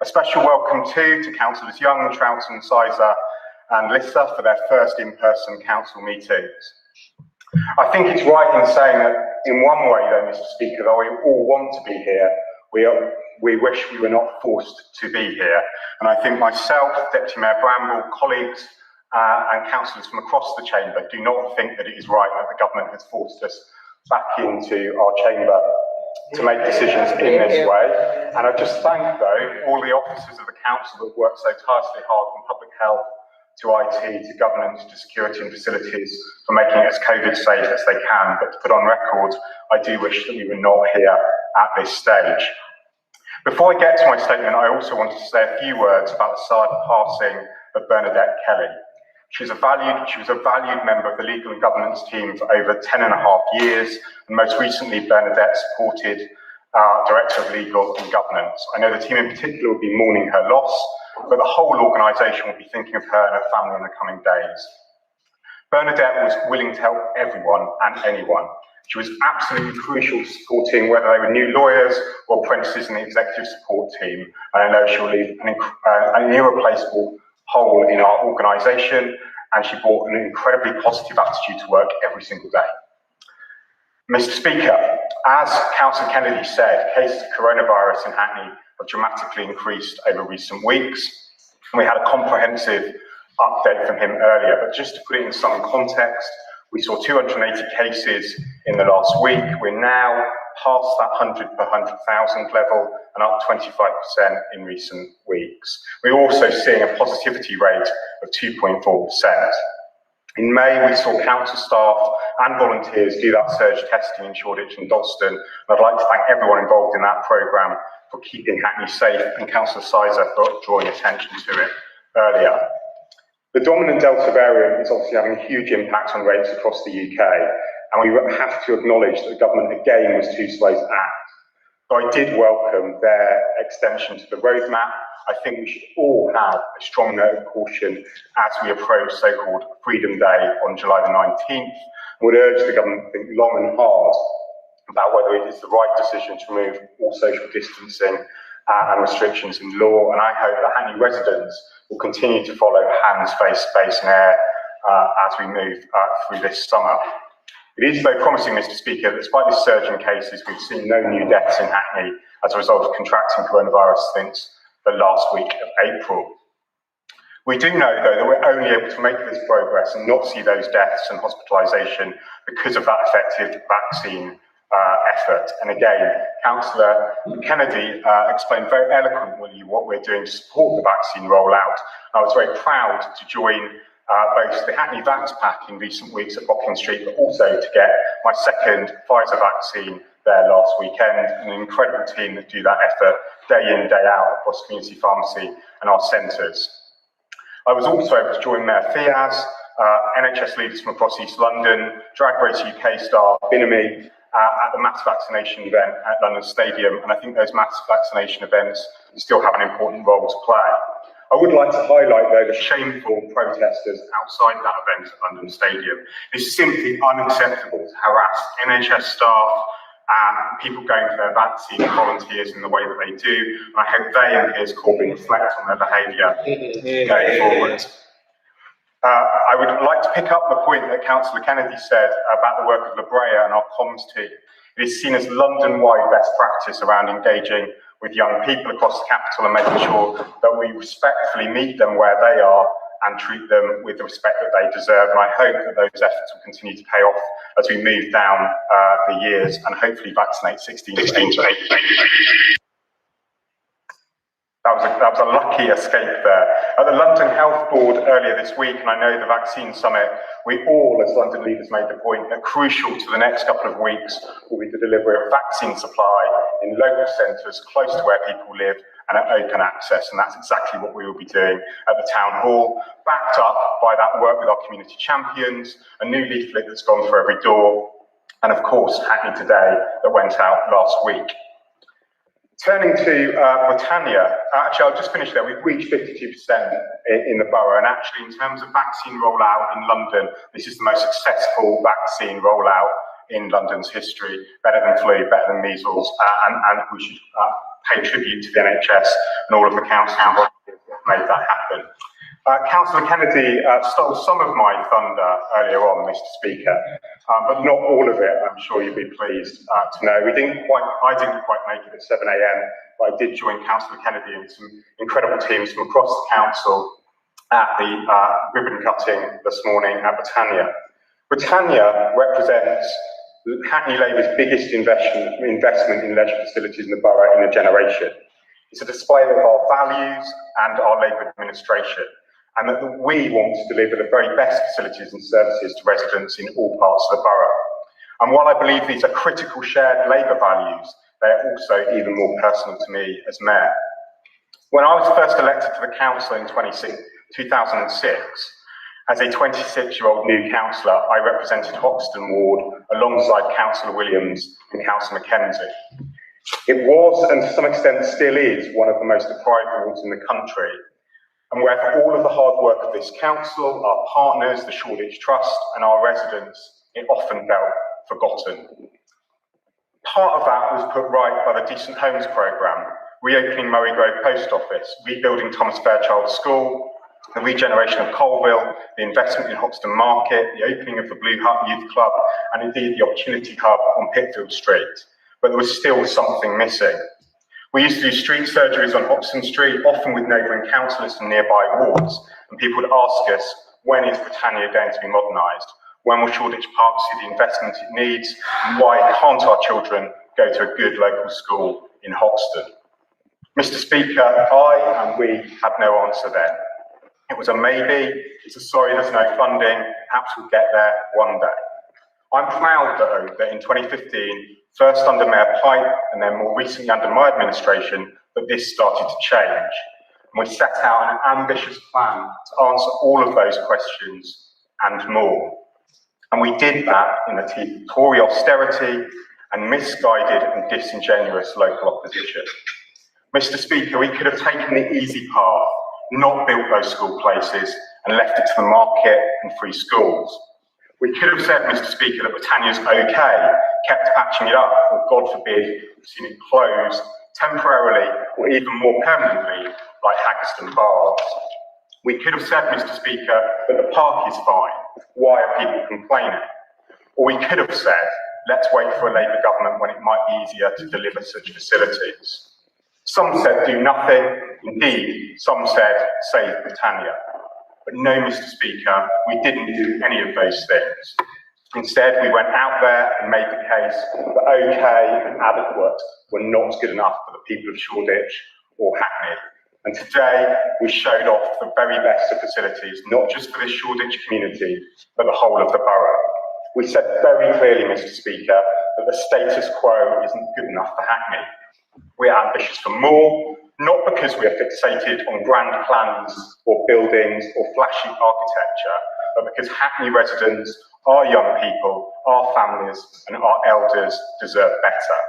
A special welcome too to Councillors Young, Troughton, Sizer and Lissa for their first in-person council meetings. I think it's right in saying that in one way though, Mr. Speaker, though we all want to be here, we wish we were not forced to be here. And I think myself, Deputy Mayor Bramble, colleagues and councillors from across the chamber do not think that it is right that the government has forced us back into our chamber to make decisions in this way. And I just thank though all the officers of the council that worked so tirelessly hard from public health to IT, to governance, to security and facilities for making it as COVID safe as they can. But to put on record, I do wish that we were not here at this stage. Before I get to my statement, I also wanted to say a few words about the sad passing of Bernadette Kelly. She was a valued member of the legal and governance team for over 10.5 years, and most recently Bernadette supported Director of Legal and Governance. I know the team in particular will be mourning her loss, but the whole organisation will be thinking of her and her family in the coming days. Bernadette was willing to help everyone and anyone. She was absolutely crucial to supporting whether they were new lawyers or apprentices in the executive support team, and I know she'll leave an irreplaceable hole in our organisation, and she brought an incredibly positive attitude to work every single day. Mr. Speaker, as Councillor Kennedy said, cases of coronavirus in Hackney have dramatically increased over recent weeks. And we had a comprehensive update from him earlier, but just to put it in some context, we saw 280 cases in the last week. We're now past that 100 per 100,000 level and up 25% in recent weeks. We're also seeing a positivity rate of 2.4%. In May, we saw council staff and volunteers do that surge testing in Shoreditch and Dalston. And I'd like to thank everyone involved in that programme for keeping Hackney safe, and Councillor Sizer for drawing attention to it earlier. The dominant Delta variant is obviously having a huge impact on rates across the UK, and we have to acknowledge that the government again was too slow to act. So I did welcome their extension to the roadmap. I think we should all have a strong note of caution as we approach so-called Freedom Day on July the 19th. I would urge the government to think long and hard about whether it is the right decision to remove all social distancing and restrictions in law. And I hope that Hackney residents will continue to follow hands, face, space and air as we move through this summer. It is though promising, Mr. Speaker, that despite this surge in cases, we've seen no new deaths in Hackney as a result of contracting coronavirus since the last week of April. We do know, though, that we're only able to make this progress and not see those deaths and hospitalisation because of that effective vaccine effort. And again, Councillor Kennedy explained very eloquently what we're doing to support the vaccine rollout. I was very proud to join both the Hackney Vax Pack in recent weeks at Bocking Street, but also to get my second Pfizer vaccine there last weekend. An incredible team that do that effort day in, day out across community pharmacy and our centres. I was also able to join Mayor Fiaz, NHS leaders from across East London, Drag Race UK star Binami at the mass vaccination event at London Stadium, and I think those mass vaccination events still have an important role to play. I would like to highlight, though, the shameful protesters outside that event at London Stadium. It's simply unacceptable to harass NHS staff and people going for their vaccine volunteers in the way that they do. And I hope they and Piers Corbyn reflect on their behaviour going forward. I would like to pick up the point that Councillor Kennedy said about the work of La Brea and our comms team. It is seen as London-wide best practice around engaging with young people across the capital and making sure that we respectfully meet them where they are and treat them with the respect that they deserve. And I hope that those efforts will continue to pay off as we move down the years and hopefully vaccinate 16 to 18. That was a lucky escape there. At the London Health Board earlier this week, and I know the Vaccine Summit, we all as London leaders made the point that crucial to the next couple of weeks will be the delivery of vaccine supply in local centres close to where people live and at open access, and that's exactly what we will be doing at the Town Hall, backed up by that work with our community champions, a new leaflet that's gone for every door, and of course Hackney Today that went out last week. Turning to Britannia, actually I'll just finish there. We've reached 52% in the borough, and actually in terms of vaccine rollout in London, this is the most successful vaccine rollout in London's history, better than flu, better than measles, and we should pay tribute to the NHS and all of the council volunteers that made that happen. Councillor Kennedy stole some of my thunder earlier on, Mr. Speaker, but not all of it, I'm sure you'll be pleased to know. I didn't quite make it at 7 a.m, but I did join Councillor Kennedy and some incredible teams from across the council at the ribbon cutting this morning at Britannia. Britannia represents Hackney Labour's biggest investment in leisure facilities in the borough in a generation. It's a display of our values and our Labour administration, and that we want to deliver the very best facilities and services to residents in all parts of the borough. And while I believe these are critical shared Labour values, they are also even more personal to me as Mayor. When I was first elected to the council in 2006, as a 26-year-old new councillor, I represented Hoxton Ward alongside Councillor Williams and Councillor Mackenzie. It was, and to some extent still is, one of the most deprived wards in the country, and where for all of the hard work of this council, our partners, the Shoreditch Trust, and our residents, it often felt forgotten. Part of that was put right by the Decent Homes Programme, reopening Murray Grove Post Office, rebuilding Thomas Fairchild School, the regeneration of Colville, the investment in Hoxton Market, the opening of the Blue Hut Youth Club, and indeed the Opportunity Hub on Pitfield Street. But there was still something missing. We used to do street surgeries on Hoxton Street, often with neighbouring councillors from nearby wards, and people would ask us, when is Britannia going to be modernised? When will Shoreditch Park see the investment it needs? And why can't our children go to a good local school in Hoxton? Mr. Speaker, I and we had no answer then. It was a maybe, it's a sorry there's no funding, perhaps we'll get there one day. I'm proud though that in 2015, first under Mayor Pipe and then more recently under my administration, that this started to change. And we set out an ambitious plan to answer all of those questions and more. And we did that in the teeth of Tory austerity and misguided and disingenuous local opposition. Mr. Speaker, we could have taken the easy path, not built those school places and left it to the market and free schools. We could have said, Mr. Speaker, that Britannia's okay, kept patching it up, or God forbid, we've seen it close temporarily or even more permanently, like Haggerston Bars. We could have said, Mr. Speaker, that the park is fine. Why are people complaining? Or we could have said, let's wait for a Labour government when it might be easier to deliver such facilities. Some said do nothing. Indeed, some said save Britannia. But no, Mr. Speaker, we didn't do any of those things. Instead, we went out there and made the case that OK and adequate were not good enough for the people of Shoreditch or Hackney. And today, we showed off the very best of facilities, not just for this Shoreditch community, but the whole of the borough. We said very clearly, Mr. Speaker, that the status quo isn't good enough for Hackney. We are ambitious for more, not because we are fixated on grand plans or buildings or flashy architecture, but because Hackney residents, our young people, our families and our elders deserve better.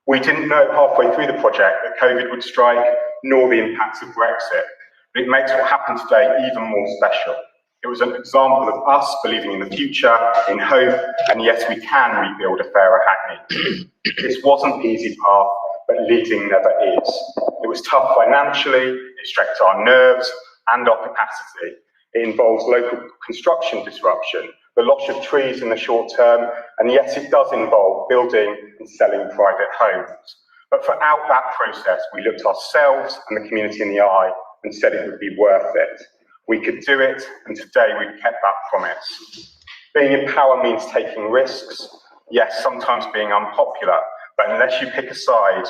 We didn't know halfway through the project that COVID would strike, nor the impacts of Brexit, but it makes what happened today even more special. It was an example of us believing in the future, in hope, and yes, we can rebuild a fairer Hackney. This wasn't the easy path, but leading never is. It was tough financially, it stretched our nerves and our capacity. It involves local construction disruption, the loss of trees in the short term, and yes, it does involve building and selling private homes. But throughout that process, we looked ourselves and the community in the eye and said it would be worth it. We could do it, and today we've kept that promise. Being in power means taking risks, yes, sometimes being unpopular, but unless you pick a side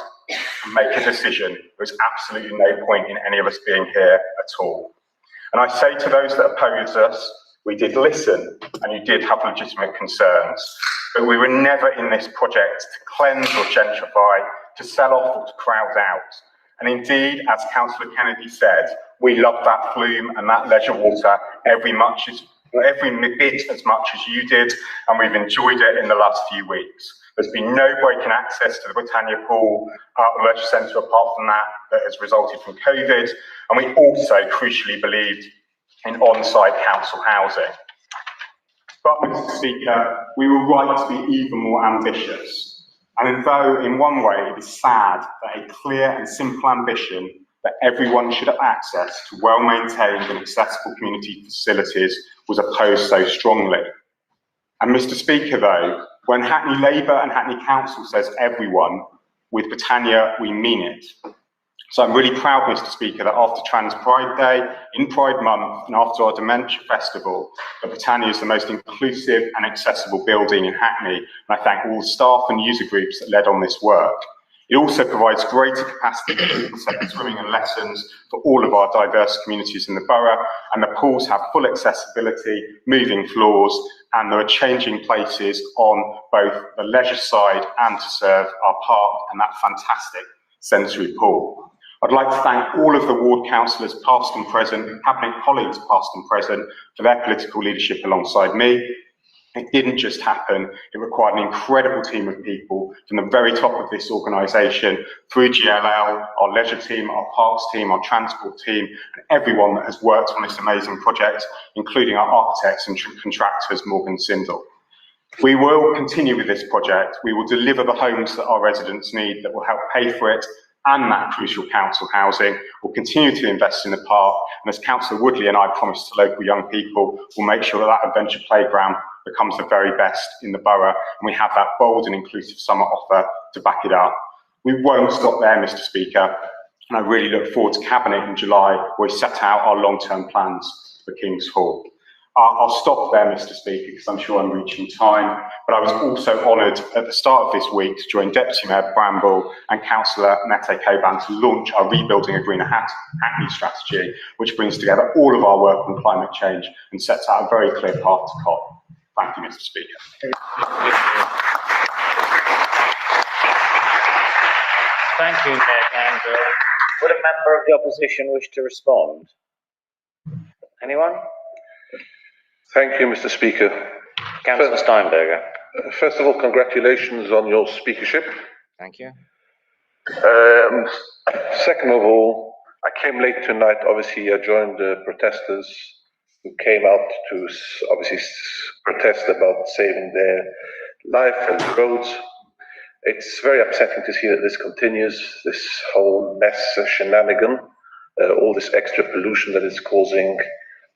and make a decision, there's absolutely no point in any of us being here at all. And I say to those that oppose us, we did listen, and you did have legitimate concerns, but we were never in this project to cleanse or gentrify, to sell off or to crowd out. And indeed, as Councillor Kennedy said, we love that flume and that leisure water every bit as much as you did, and we've enjoyed it in the last few weeks. There's been no break in access to the Britannia Pool, leisure centre apart from that has resulted from COVID, and we also crucially believed in on-site council housing. But, Mr. Speaker, we were right to be even more ambitious. And though in one way it is sad that a clear and simple ambition that everyone should have access to well-maintained and accessible community facilities was opposed so strongly. And Mr. Speaker, though, when Hackney Labour and Hackney Council says everyone, with Britannia we mean it. So I'm really proud, Mr. Speaker, that after Trans Pride Day, in Pride Month, and after our Dementia Festival, that Britannia is the most inclusive and accessible building in Hackney, and I thank all the staff and user groups that led on this work. It also provides greater capacity for swimming and lessons for all of our diverse communities in the borough, and the pools have full accessibility, moving floors, and there are changing places on both the leisure side and to serve our park and that fantastic sensory pool. I'd like to thank all of the ward councillors, past and present, cabinet colleagues, past and present, for their political leadership alongside me. It didn't just happen, it required an incredible team of people from the very top of this organisation, through GLL, our leisure team, our parks team, our transport team, and everyone that has worked on this amazing project, including our architects and contractors, Morgan Sindel. We will continue with this project. We will deliver the homes that our residents need that will help pay for it, and that crucial council housing. We'll continue to invest in the park, and as Councillor Woodley and I promised to local young people, we'll make sure that that adventure playground becomes the very best in the borough, and we have that bold and inclusive summer offer to back it up. We won't stop there, Mr. Speaker, and I really look forward to Cabinet in July, where we set out our long-term plans for King's Hall. I'll stop there, Mr. Speaker, because I'm sure I'm reaching time, but I was also honoured at the start of this week to join Deputy Mayor Bramble and Councillor Mette Coban to launch our Rebuilding a Greener Hackney strategy, which brings together all of our work on climate change and sets out a very clear path to COP. Thank you, Mr. Speaker. Thank you, Ned. And would a member of the opposition wish to respond? Anyone? Thank you, Mr. Speaker. Councillor Steinberger. First of all, congratulations on your speakership. Thank you. Second of all, I came late tonight. Obviously, I joined the protesters who came out to obviously protest about saving their life and the roads. It's very upsetting to see that this continues, this whole mess, shenanigan, all this extra pollution that it's causing,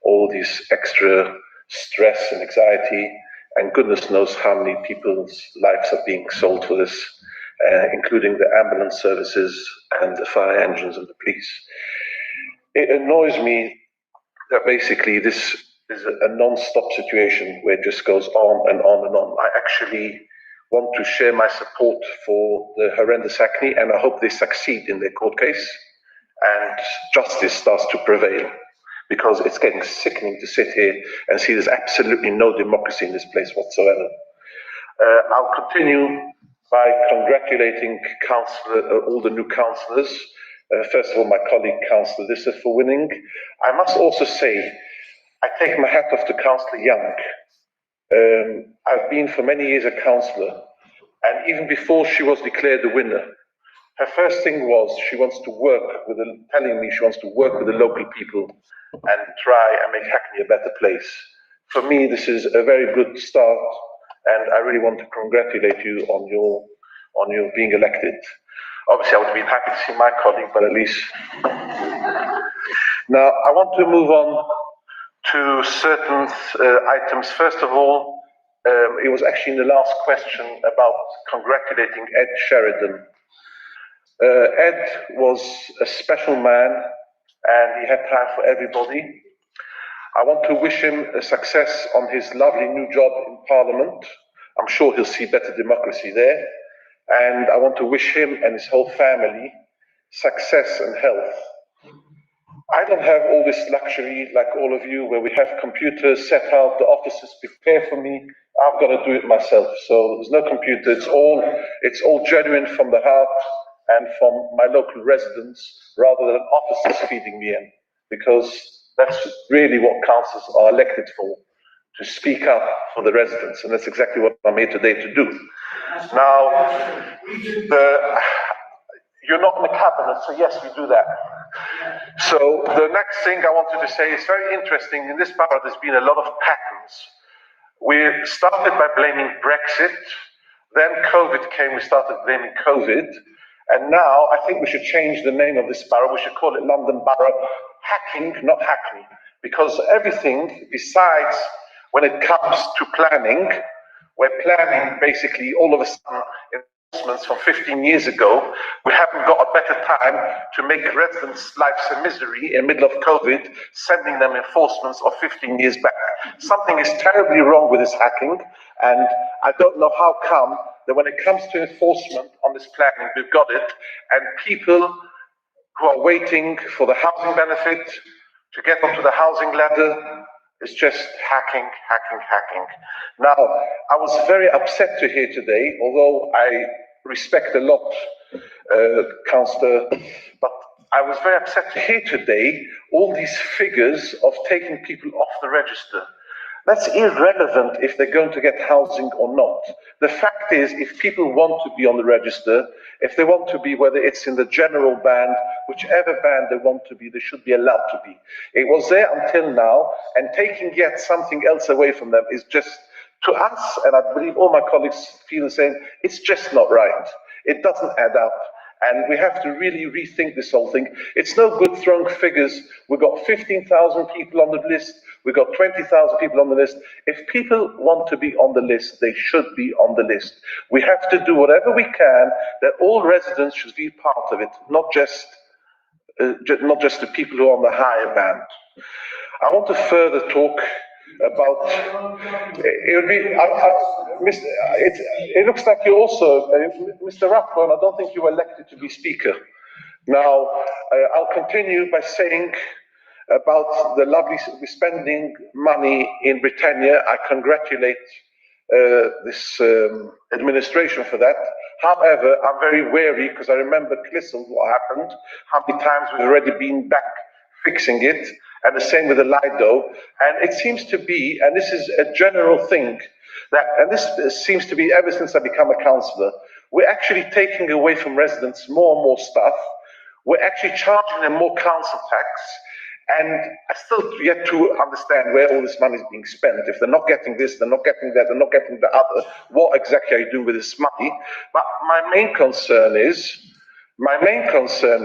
all these extra stress and anxiety, and goodness knows how many people's lives are being sold for this, including the ambulance services and the fire engines and the police. It annoys me that basically this is a non-stop situation where it just goes on and on and on. I actually want to share my support for the horrendous Hackney, and I hope they succeed in their court case and justice starts to prevail, because it's getting sickening to sit here and see there's absolutely no democracy in this place whatsoever. I'll continue by congratulating all the new councillors. First of all, my colleague, Councillor Lissa, for winning. I must also say, I take my hat off to Councillor Young. I've been for many years a councillor, and even before she was declared the winner, her first thing was she wants to work with telling me she wants to work with the local people and try and make Hackney a better place. For me, this is a very good start, and I really want to congratulate you on your being elected. Obviously, I would have been happy to see my colleague, but at least. Now, I want to move on to certain items. First of all, it was actually in the last question about congratulating Ed Sheridan. Ed was a special man, and he had time for everybody. I want to wish him a success on his lovely new job in Parliament. I'm sure he'll see better democracy there. And I want to wish him and his whole family success and health. I don't have all this luxury like all of you, where we have computers set out, the officers prepare for me. I've got to do it myself. So there's no computer. It's all genuine from the heart and from my local residents, rather than officers feeding me in, because that's really what councils are elected for, to speak up for the residents, and that's exactly what I'm here today to do. Now, you're not in the cabinet, so yes, we do that. So the next thing I wanted to say is very interesting. In this borough, there's been a lot of patterns. We started by blaming Brexit, then COVID came, we started blaming COVID, and now I think we should change the name of this borough. We should call it London Borough Hacking, not Hackney, because everything besides when it comes to planning, we're planning basically all of a sudden enforcements from 15 years ago. We haven't got a better time to make residents' lives a misery in the middle of COVID, sending them enforcements of 15 years back. Something is terribly wrong with this hacking, and I don't know how come that when it comes to enforcement on this planning, we've got it, and people who are waiting for the housing benefit to get onto the housing ladder, it's just hacking, hacking, hacking. Now, I was very upset to hear today, although I respect a lot, Councillor, but I was very upset to hear today all these figures of taking people off the register. That's irrelevant if they're going to get housing or not. The fact is, if people want to be on the register, if they want to be, whether it's in the general band, whichever band they want to be, they should be allowed to be. It was there until now, and taking yet something else away from them is just, to us, and I believe all my colleagues feel the same, it's just not right. It doesn't add up. And we have to really rethink this whole thing. It's no good throwing figures. We've got 15,000 people on the list. We've got 20,000 people on the list. If people want to be on the list, they should be on the list. We have to do whatever we can that all residents should be part of it, not just the people who are on the higher band. I want to further talk about, it looks like you also, Mr. Rathbone, I don't think you were elected to be Speaker. Now, I'll continue by saying about the lovely spending money in Britannia. I congratulate this administration for that. However, I'm very wary because I remember Clissold, what happened, how many times we've already been back fixing it, and the same with the Lido. And it seems to be, and this is a general thing, that, and this seems to be ever since I become a councillor, we're actually taking away from residents more and more stuff. We're actually charging them more council tax, and I still yet to understand where all this money is being spent. If they're not getting this, they're not getting that, they're not getting the other, what exactly are you doing with this money? But my main concern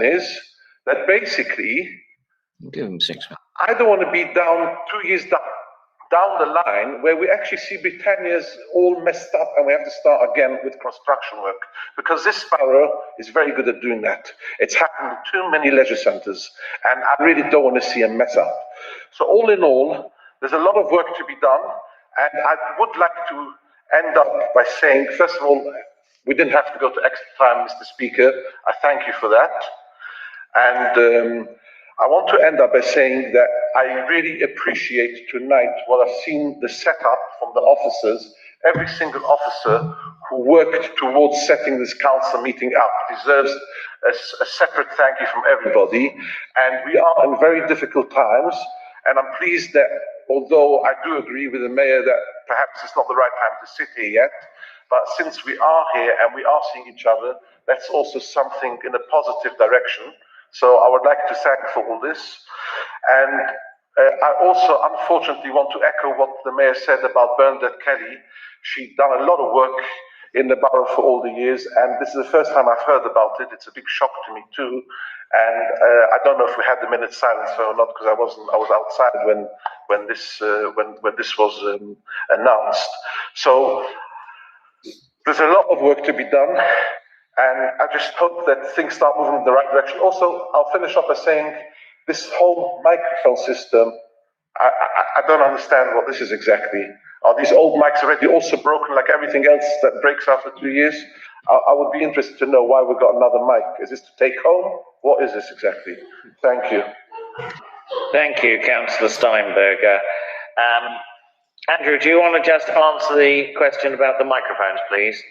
is that basically, give them 6 months. I don't want to be down 2 years down the line where we actually see Britannia's all messed up and we have to start again with construction work, because this borough is very good at doing that. It's happened in too many leisure centres, and I really don't want to see a mess up. So all in all, there's a lot of work to be done, and I would like to end up by saying, first of all, we didn't have to go to extra time, Mr. Speaker. I thank you for that. And I want to end up by saying that I really appreciate tonight what I've seen, the setup from the officers. Every single officer who worked towards setting this council meeting up deserves a separate thank you from everybody. And we are in very difficult times. And I'm pleased that, although I do agree with the mayor that perhaps it's not the right time to sit here yet, but since we are here and we are seeing each other, that's also something in a positive direction. So I would like to thank for all this. And I also unfortunately want to echo what the mayor said about Bernadette Kelly. She's done a lot of work in the borough for all the years, and this is the first time I've heard about it. It's a big shock to me too. And I don't know if we had the minute silence or not, because I was outside when this was announced. So there's a lot of work to be done. And I just hope that things start moving in the right direction. Also, I'll finish up by saying this whole microphone system, I don't understand what this is exactly. Are these old mics already also broken like everything else that breaks after 2 years? I would be interested to know why we've got another mic. Is this to take home? What is this exactly? Thank you. Thank you, Councillor Steinberger. Andrew, do you want to just answer the question about the microphones, please?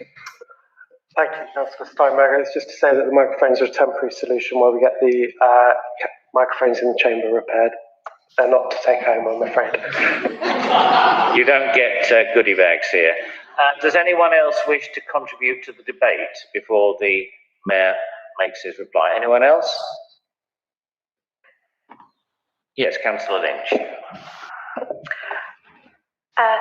Thank you, Councillor Steinberger. It's just to say that the microphones are a temporary solution while we get the microphones in the chamber repaired. They're not to take home, I'm afraid. You don't get goodie bags here. Does anyone else wish to contribute to the debate before the mayor makes his reply? Anyone else? Yes, Councillor Lynch.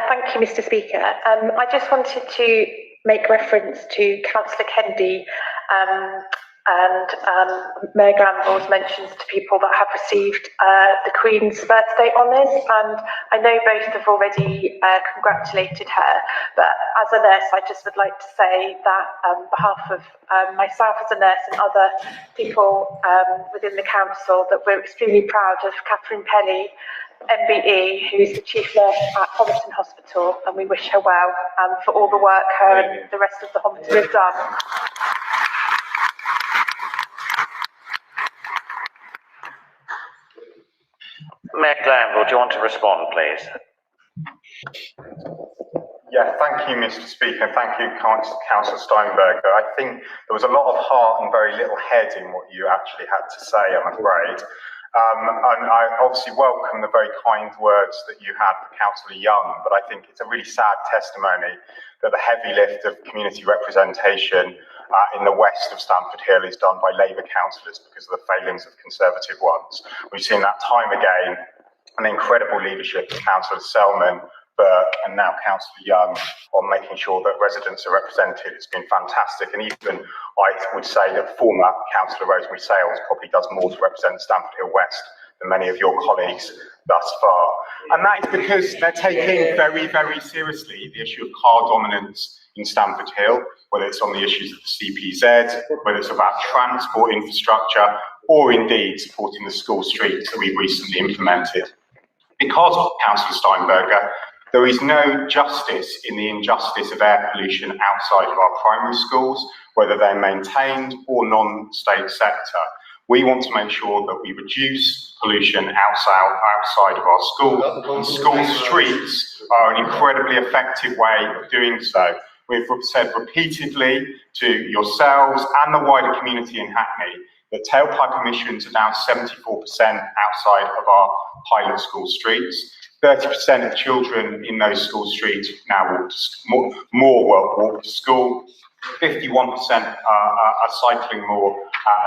Thank you, Mr. Speaker. I just wanted to make reference to Councillor Kennedy and Mayor Glanville's mentions to people that have received the Queen's birthday honours, and I know both have already congratulated her, but as a nurse I just would like to say that on behalf of myself as a nurse and other people within the council, that we're extremely proud of Catherine Pelly, MBE, who's the chief nurse at Homerton Hospital, and we wish her well for all the work her and the rest of the Homerton have done. Mayor Glanville, do you want to respond, please? Yeah, thank you, Mr. Speaker. Thank you, Councillor Steinberger. I think there was a lot of heart and very little head in what you actually had to say, I'm afraid. And I obviously welcome the very kind words that you had for Councillor Young, but I think it's a really sad testimony that the heavy lift of community representation in the west of Stamford Hill is done by Labour councillors because of the failings of Conservative ones. We've seen that time again, and the incredible leadership of Councillor Selman, Burke, and now Councillor Young on making sure that residents are represented. It's been fantastic, and even I would say that former Councillor Rosemary Sales probably does more to represent Stamford Hill West than many of your colleagues thus far. And that is because they're taking very, very seriously the issue of car dominance in Stamford Hill, whether it's on the issues of the CPZ, whether it's about transport infrastructure, or indeed supporting the school streets that we've recently implemented. Because of Councillor Steinberger, there is no justice in the injustice of air pollution outside of our primary schools, whether they're maintained or non-state sector. We want to make sure that we reduce pollution outside of our schools, and school streets are an incredibly effective way of doing so. We've said repeatedly to yourselves and the wider community in Hackney that tailpipe emissions are down 74% outside of our pilot school streets. 30% of children in those school streets now walk to walk to school. 51% are cycling more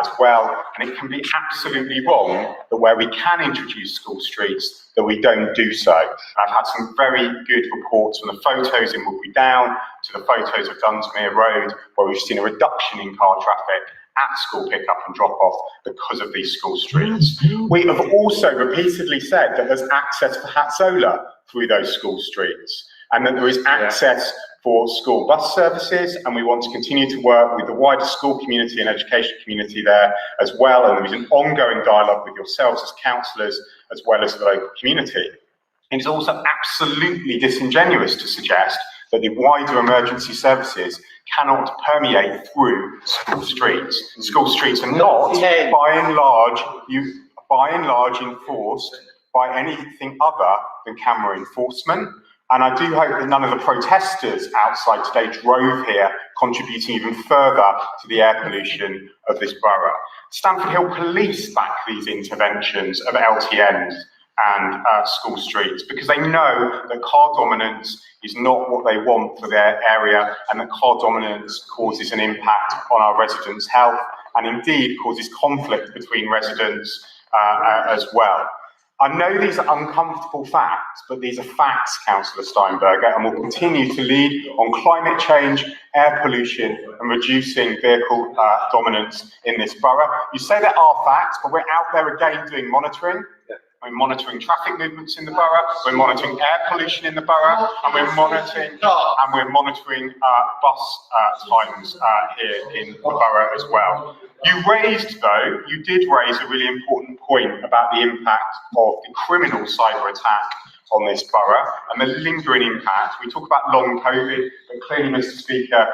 as well, and it can be absolutely wrong that where we can introduce school streets that we don't do so. I've had some very good reports from the photos in Woodbury Down to the photos of Dunsmuir Road, where we've seen a reduction in car traffic at school pickup and drop off because of these school streets. We have also repeatedly said that there's access for Hatzola through those school streets, and that there is access for school bus services, and we want to continue to work with the wider school community and education community there as well, and there is an ongoing dialogue with yourselves as councillors as well as the local community. It is also absolutely disingenuous to suggest that the wider emergency services cannot permeate through school streets. School streets are not, by and large, enforced by anything other than camera enforcement. And I do hope that none of the protesters outside today drove here, contributing even further to the air pollution of this borough. Stamford Hill Police back these interventions of LTNs and school streets because they know that car dominance is not what they want for their area, and that car dominance causes an impact on our residents' health and indeed causes conflict between residents as well. I know these are uncomfortable facts, but these are facts, Councillor Steinberger, and will continue to lead on climate change, air pollution, and reducing vehicle dominance in this borough. You say there are facts, but we're out there again doing monitoring. We're monitoring traffic movements in the borough, we're monitoring air pollution in the borough, and we're monitoring bus times here in the borough as well. You did raise a really important point about the impact of the criminal cyber attack on this borough and the lingering impact. We talk about long COVID, but clearly, Mr. Speaker,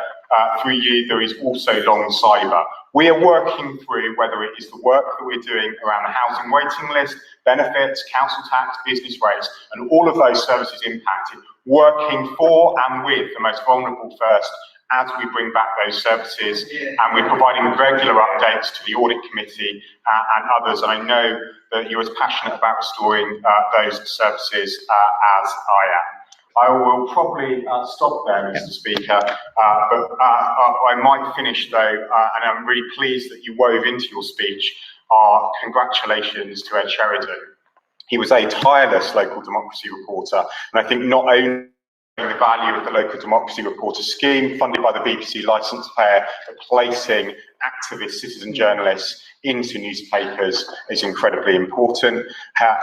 through you, there is also long cyber. We are working through whether it is the work that we're doing around the housing waiting list, benefits, council tax, business rates, and all of those services impacted, working for and with the most vulnerable first as we bring back those services, and we're providing regular updates to the Audit Committee and others. And I know that you're as passionate about restoring those services as I am. I will probably stop there, Mr. Speaker, but I might finish though, and I'm really pleased that you wove into your speech our congratulations to Ed Sheridan. He was a tireless local democracy reporter, and I think not only the value of the local democracy reporter scheme funded by the BBC licence payer, but placing activist citizen journalists into newspapers is incredibly important.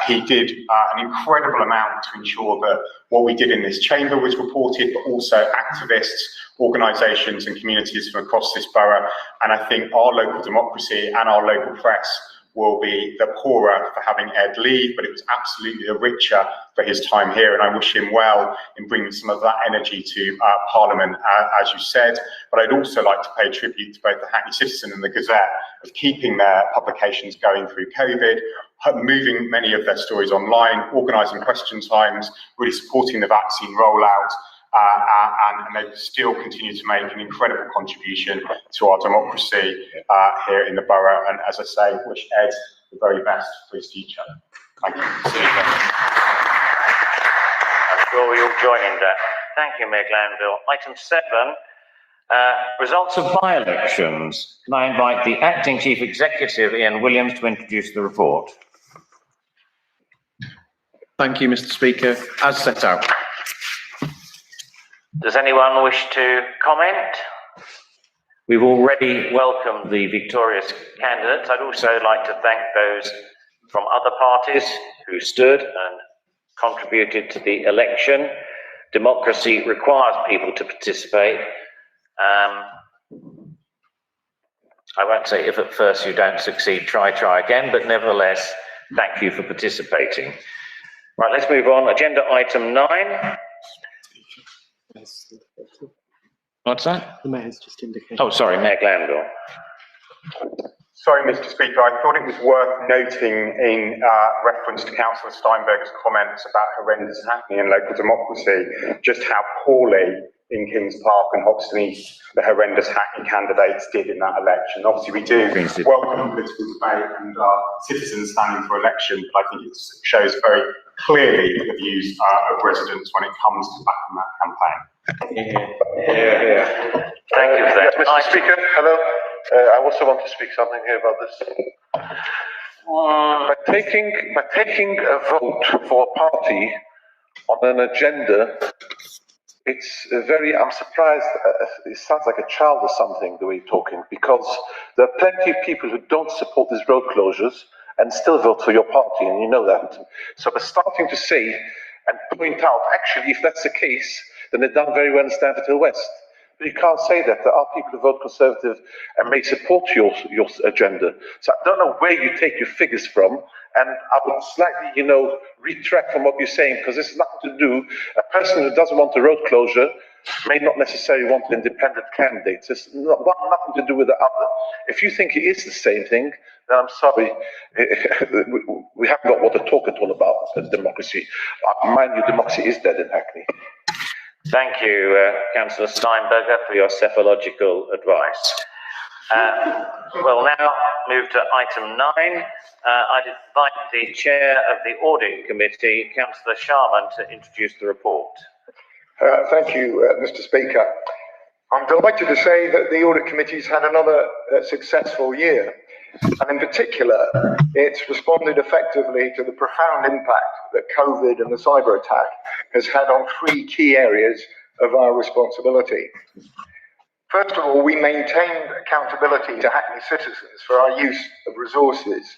He did an incredible amount to ensure that what we did in this chamber was reported, but also activists, organisations and communities from across this borough. And I think our local democracy and our local press will be the poorer for having Ed leave, but it was absolutely the richer for his time here, and I wish him well in bringing some of that energy to Parliament, as you said. But I'd also like to pay tribute to both the Hackney Citizen and the Gazette of keeping their publications going through COVID, moving many of their stories online, organising question times, really supporting the vaccine rollout, and they still continue to make an incredible contribution to our democracy here in the borough. And as I say, wish Ed the very best for his future. Thank you. I'm sure we all join in that. Thank you, Mayor Glanville. Item 7, results of by-elections. Can I invite the Acting Chief Executive, Ian Williams, to introduce the report? Thank you, Mr. Speaker. As set out. Does anyone wish to comment? We've already welcomed the victorious candidates. I'd also like to thank those from other parties who stood and contributed to the election. Democracy requires people to participate. I won't say if at first you don't succeed, try again, but nevertheless, thank you for participating. Right, let's move on. Agenda item 9. What's that? The Mayor's just indicated. Oh, sorry, Mayor Glanville. Sorry, Mr. Speaker, I thought it was worth noting in reference to Councillor Steinberger's comments about horrendous happening in local democracy, just how poorly in Kings Park and Hoxton East the horrendous Hackney candidates did in that election. Obviously, we do welcome political debate and our citizens standing for election, but I think it shows very clearly the views of residents when it comes to backing that campaign. Thank you for that. Yes, Mr. Speaker, hello. I also want to speak something here about this. By taking a vote for a party on an agenda, I'm surprised, it sounds like a child or something, the way you're talking, because there are plenty of people who don't support these road closures and still vote for your party, and you know that. So by starting to say and point out, actually, if that's the case, then they've done very well in Stamford Hill West. But you can't say that. There are people who vote Conservative and may support your agenda. So I don't know where you take your figures from, and I would slightly, retract from what you're saying, because this has nothing to do. A person who doesn't want a road closure may not necessarily want an independent candidate. It's nothing to do with the other. If you think it is the same thing, then I'm sorry, we haven't got what to talk at all about democracy. Mind you, democracy is dead in Hackney. Thank you, Councillor Steinberger, for your cephalogical advice. We'll now move to item 9. I'd invite the Chair of the Audit Committee, Councillor Sharman, to introduce the report. Thank you, Mr. Speaker. I'm delighted to say that the Audit Committee's had another successful year, and in particular, it's responded effectively to the profound impact that COVID and the cyber attack has had on 3 key areas of our responsibility. First of all, we maintained accountability to Hackney citizens for our use of resources.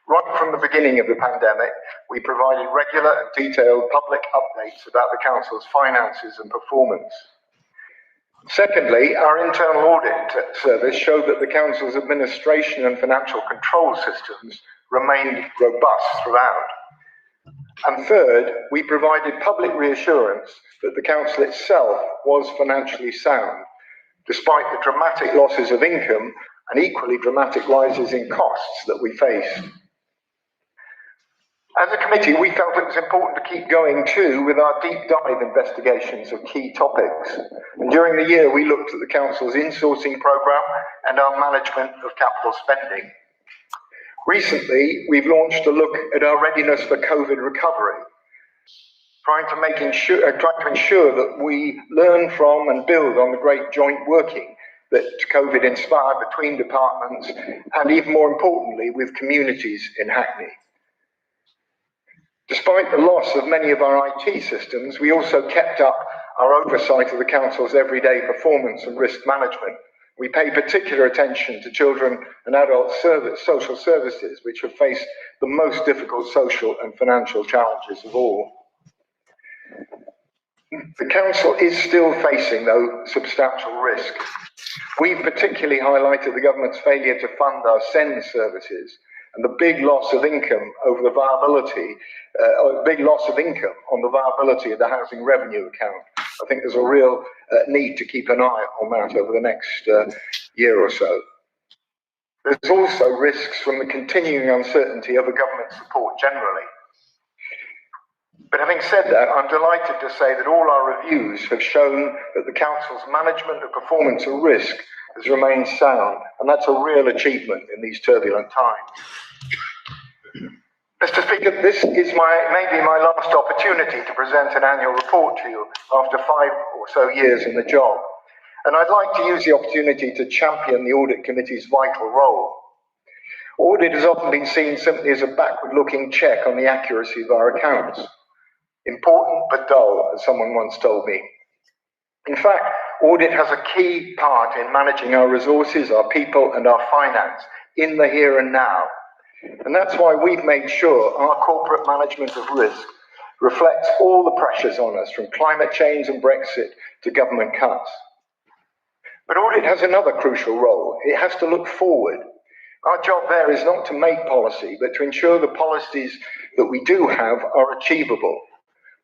Right from the beginning of the pandemic, we provided regular and detailed public updates about the Council's finances and performance. Secondly, our internal audit service showed that the Council's administration and financial control systems remained robust throughout. And third, we provided public reassurance that the Council itself was financially sound, despite the dramatic losses of income and equally dramatic rises in costs that we faced. As a committee, we felt it was important to keep going too with our deep dive investigations of key topics. And during the year, we looked at the Council's insourcing programme and our management of capital spending. Recently, we've launched a look at our readiness for COVID recovery, trying to ensure that we learn from and build on the great joint working that COVID inspired between departments and, even more importantly, with communities in Hackney. Despite the loss of many of our IT systems, we also kept up our oversight of the Council's everyday performance and risk management. We pay particular attention to children and adult social services, which have faced the most difficult social and financial challenges of all. The Council is still facing, though, substantial risk. We've particularly highlighted the government's failure to fund our SEND services and the big loss of income over the viability, on the viability of the housing revenue account. I think there's a real need to keep an eye on that over the next year or so. There's also risks from the continuing uncertainty over government support generally. But having said that, I'm delighted to say that all our reviews have shown that the Council's management of performance and risk has remained sound, and that's a real achievement in these turbulent times. Mr. Speaker, this is maybe my last opportunity to present an annual report to you after 5 or so years in the job. And I'd like to use the opportunity to champion the Audit Committee's vital role. Audit has often been seen simply as a backward-looking check on the accuracy of our accounts. Important but dull, as someone once told me. In fact, audit has a key part in managing our resources, our people, and our finance in the here and now. And that's why we've made sure our corporate management of risk reflects all the pressures on us, from climate change and Brexit to government cuts. But audit has another crucial role. It has to look forward. Our job there is not to make policy, but to ensure the policies that we do have are achievable,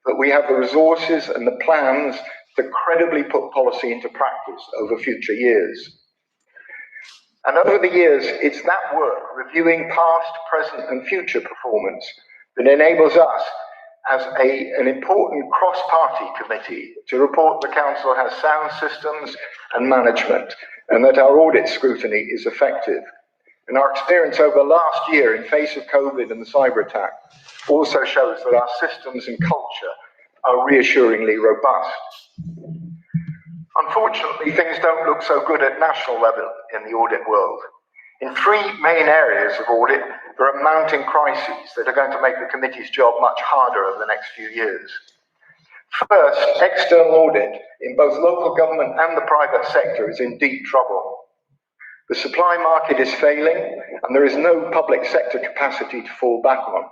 that we have the resources and the plans to credibly put policy into practice over future years. And over the years, it's that work, reviewing past, present and future performance, that enables us as an important cross-party committee to report the Council has sound systems and management, and that our audit scrutiny is effective. And our experience over the last year in face of COVID and the cyber attack also shows that our systems and culture are reassuringly robust. Unfortunately, things don't look so good at national level in the audit world. In three main areas of audit, there are mounting crises that are going to make the committee's job much harder over the next few years. First, external audit in both local government and the private sector is in deep trouble. The supply market is failing, and there is no public sector capacity to fall back on.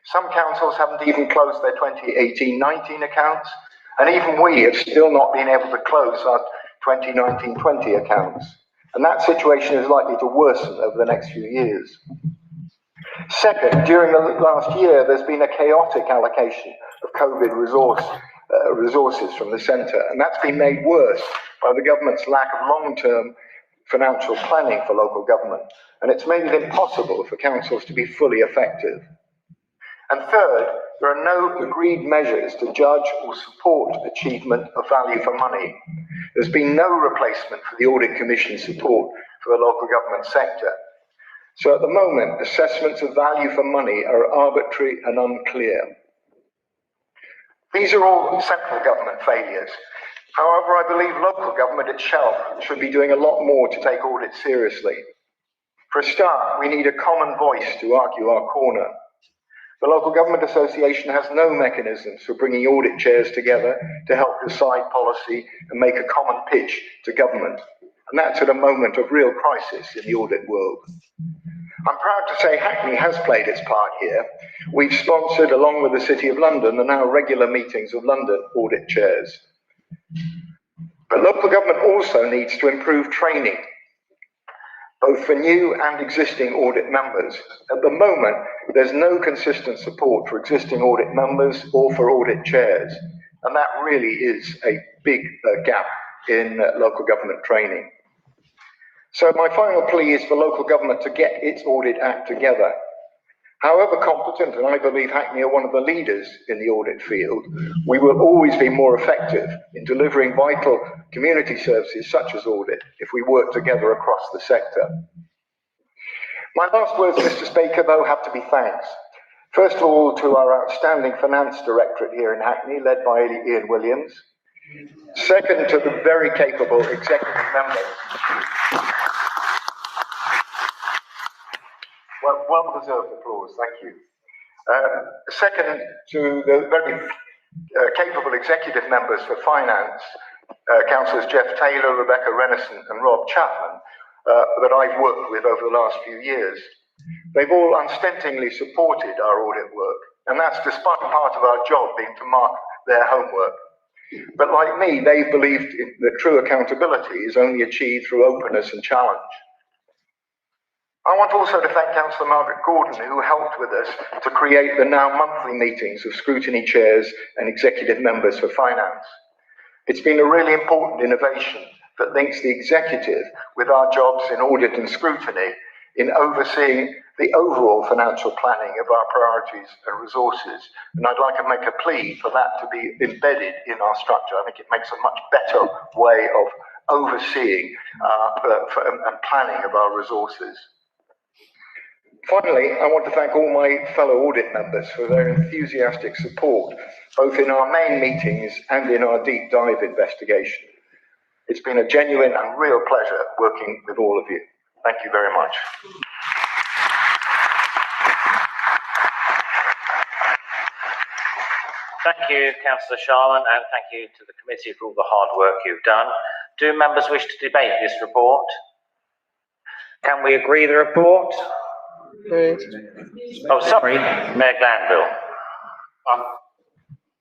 Some councils haven't even closed their 2018-19 accounts, and even we have still not been able to close our 2019-20 accounts. And that situation is likely to worsen over the next few years. Second, during the last year, there's been a chaotic allocation of COVID resources from the centre, and that's been made worse by the government's lack of long-term financial planning for local government, and it's made it impossible for councils to be fully effective. And third, there are no agreed measures to judge or support achievement of value for money. There's been no replacement for the Audit Commission's support for the local government sector. So at the moment, assessments of value for money are arbitrary and unclear. These are all central government failures. However, I believe local government itself should be doing a lot more to take audit seriously. For a start, we need a common voice to argue our corner. The Local Government Association has no mechanisms for bringing audit chairs together to help decide policy and make a common pitch to government. And that's at a moment of real crisis in the audit world. I'm proud to say Hackney has played its part here. We've sponsored, along with the City of London, the now regular meetings of London audit chairs. But local government also needs to improve training, both for new and existing audit members. At the moment, there's no consistent support for existing audit members or for audit chairs, and that really is a big gap in local government training. So my final plea is for local government to get its audit act together. However competent, and I believe Hackney are one of the leaders in the audit field, we will always be more effective in delivering vital community services such as audit if we work together across the sector. My last words, Mr. Speaker, though, have to be thanks. First of all, to our outstanding finance directorate here in Hackney, led by Ian Williams. Second, to the very capable executive members. Well-deserved applause, thank you. Second, to the very capable executive members for finance, Councillors Jeff Taylor, Rebecca Renison and Rob Chapman, that I've worked with over the last few years. They've all unstintingly supported our audit work, and that's despite part of our job being to mark their homework. But like me, they believed that true accountability is only achieved through openness and challenge. I want also to thank Councillor Margaret Gordon, who helped with us to create the now monthly meetings of scrutiny chairs and executive members for finance. It's been a really important innovation that links the executive with our jobs in audit and scrutiny in overseeing the overall financial planning of our priorities and resources. And I'd like to make a plea for that to be embedded in our structure. I think it makes a much better way of overseeing and planning of our resources. Finally, I want to thank all my fellow audit members for their enthusiastic support, both in our main meetings and in our deep dive investigation. It's been a genuine and real pleasure working with all of you. Thank you very much. Thank you, Councillor Sharman, and thank you to the committee for all the hard work you've done. Do members wish to debate this report? Can we agree the report? Good. Oh, sorry, Mayor Glanville.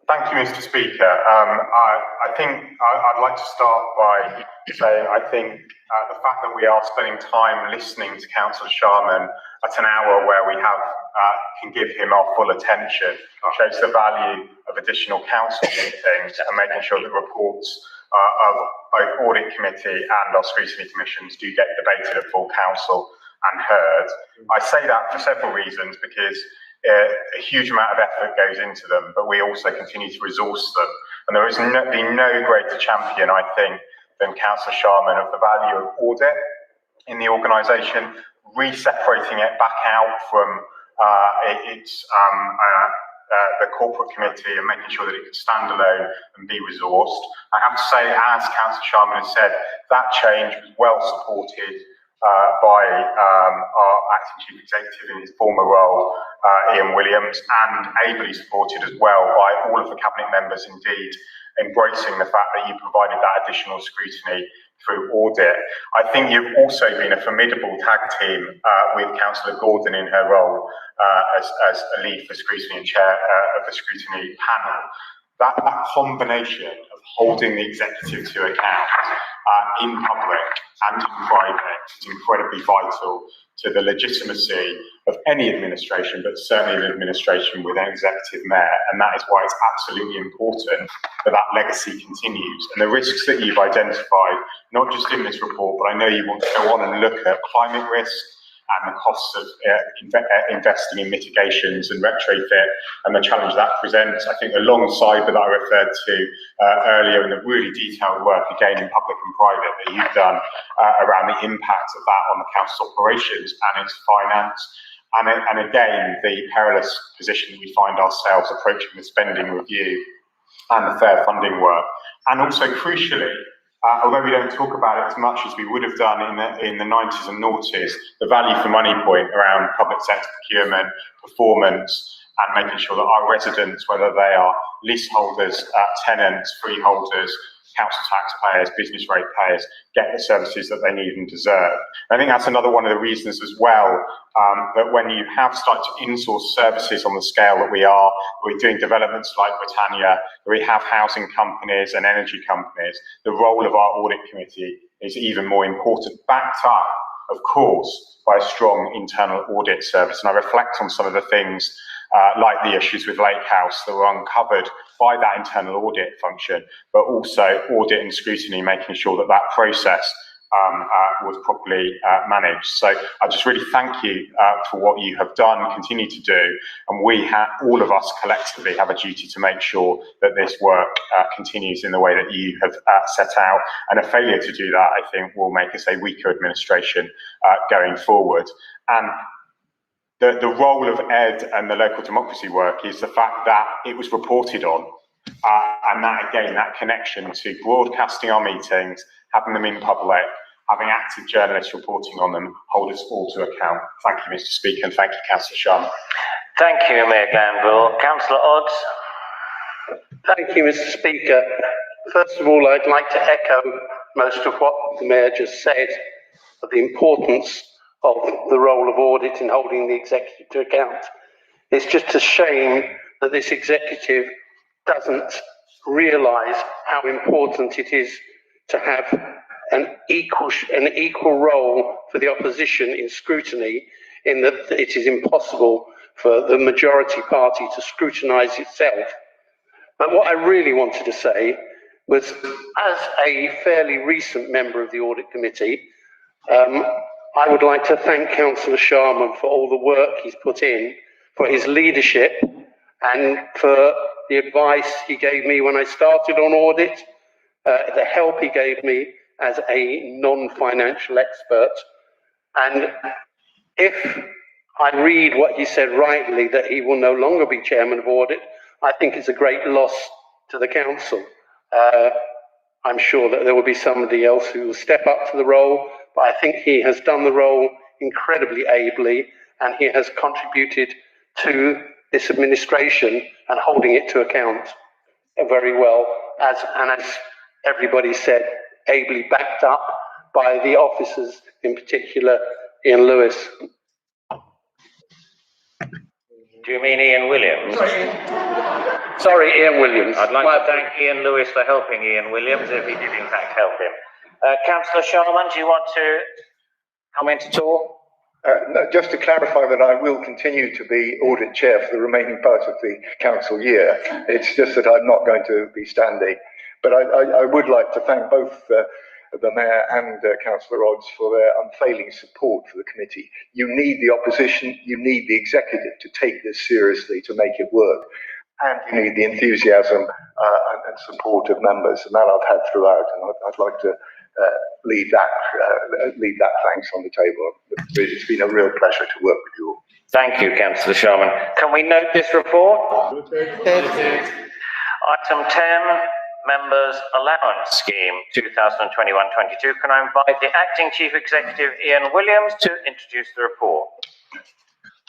Thank you, Mr. Speaker. I think I'd like to start by saying I think the fact that we are spending time listening to Councillor Sharman at an hour where we can give him our full attention shows the value of additional council meetings and making sure that reports of both Audit Committee and our Scrutiny Commissions do get debated at full council and heard. I say that for several reasons, because a huge amount of effort goes into them, but we also continue to resource them. And there has been no greater champion, I think, than Councillor Sharman of the value of audit in the organisation, re-separating it back out from the corporate committee and making sure that it could stand alone and be resourced. I have to say, as Councillor Sharman has said, that change was well supported by our acting chief executive in his former role, Ian Williams, and ably supported as well by all of the cabinet members, indeed embracing the fact that you provided that additional scrutiny through audit. I think you've also been a formidable tag team with Councillor Gordon in her role as a lead for scrutiny and chair of the scrutiny panel. That combination of holding the executive to account in public and in private is incredibly vital to the legitimacy of any administration, but certainly an administration with an executive mayor, and that is why it's absolutely important that that legacy continues. And the risks that you've identified, not just in this report, but I know you want to go on and look at climate risk and the costs of investing in mitigations and retrofit and the challenge that presents. I think alongside that I referred to earlier in the really detailed work, again in public and private, that you've done around the impact of that on the council's operations and its finance. And again, the perilous position that we find ourselves approaching the spending review and the fair funding work. And also crucially, although we don't talk about it as much as we would have done in the 90s and noughties, the value for money point around public sector procurement, performance, and making sure that our residents, whether they are leaseholders, tenants, freeholders, council taxpayers, business rate payers, get the services that they need and deserve. I think that's another one of the reasons as well that when you have started to insource services on the scale that we are, we're doing developments like Britannia, we have housing companies and energy companies, the role of our audit committee is even more important, backed up, of course, by a strong internal audit service. And I reflect on some of the things like the issues with Lake House that were uncovered by that internal audit function, but also audit and scrutiny, making sure that that process was properly managed. So I just really thank you for what you have done, continue to do, and we have, all of us collectively have a duty to make sure that this work continues in the way that you have set out, and a failure to do that, I think, will make us a weaker administration going forward. And the role of ED and the local democracy work is the fact that it was reported on, and that, again, that connection to broadcasting our meetings, having them in public, having active journalists reporting on them, hold us all to account. Thank you, Mr. Speaker, and thank you, Councillor Sharma. Thank you, Mayor Glanville. Councillor Odds. Thank you, Mr. Speaker. First of all, I'd like to echo most of what the Mayor just said of the importance of the role of audit in holding the executive to account. It's just a shame that this executive doesn't realise how important it is to have an equal role for the opposition in scrutiny, in that it is impossible for the majority party to scrutinise itself. But what I really wanted to say was, as a fairly recent member of the Audit Committee, I would like to thank Councillor Sharman for all the work he's put in, for his leadership, and for the advice he gave me when I started on audit, the help he gave me as a non-financial expert. And if I read what he said rightly, that he will no longer be chairman of audit, I think it's a great loss to the council. I'm sure that there will be somebody else who will step up to the role, but I think he has done the role incredibly ably, and he has contributed to this administration and holding it to account very well, as everybody said, ably backed up by the officers, in particular Ian Lewis. Do you mean Ian Williams? Sorry, Ian Williams. I'd like to thank Ian Lewis for helping Ian Williams, if he did in fact help him. Councillor Sharman, do you want to comment at all? No, just to clarify that I will continue to be audit chair for the remaining part of the council year. It's just that I'm not going to be standing. But I would like to thank both the Mayor and Councillor Odds for their unfailing support for the committee. You need the opposition, you need the executive to take this seriously to make it work. And you need the enthusiasm and support of members, and that I've had throughout. And I'd like to leave that thanks on the table. It's been a real pleasure to work with you all. Thank you, Councillor Sharman. Can we note this report? Item 10, Members' Allowance Scheme 2021-22. Can I invite the Acting Chief Executive, Ian Williams, to introduce the report?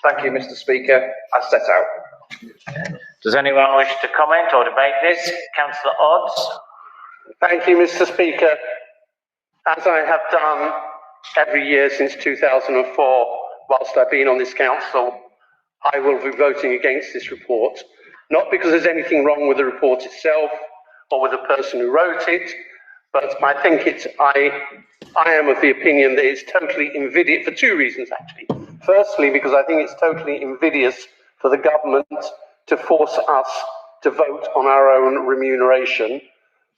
Thank you, Mr. Speaker. As set out. Does anyone wish to comment or debate this? Councillor Odds? Thank you, Mr. Speaker. As I have done every year since 2004, whilst I've been on this council, I will be voting against this report. Not because there's anything wrong with the report itself or with the person who wrote it, but I think I am of the opinion that it's totally invidious for two reasons, actually. Firstly, because I think it's totally invidious for the government to force us to vote on our own remuneration.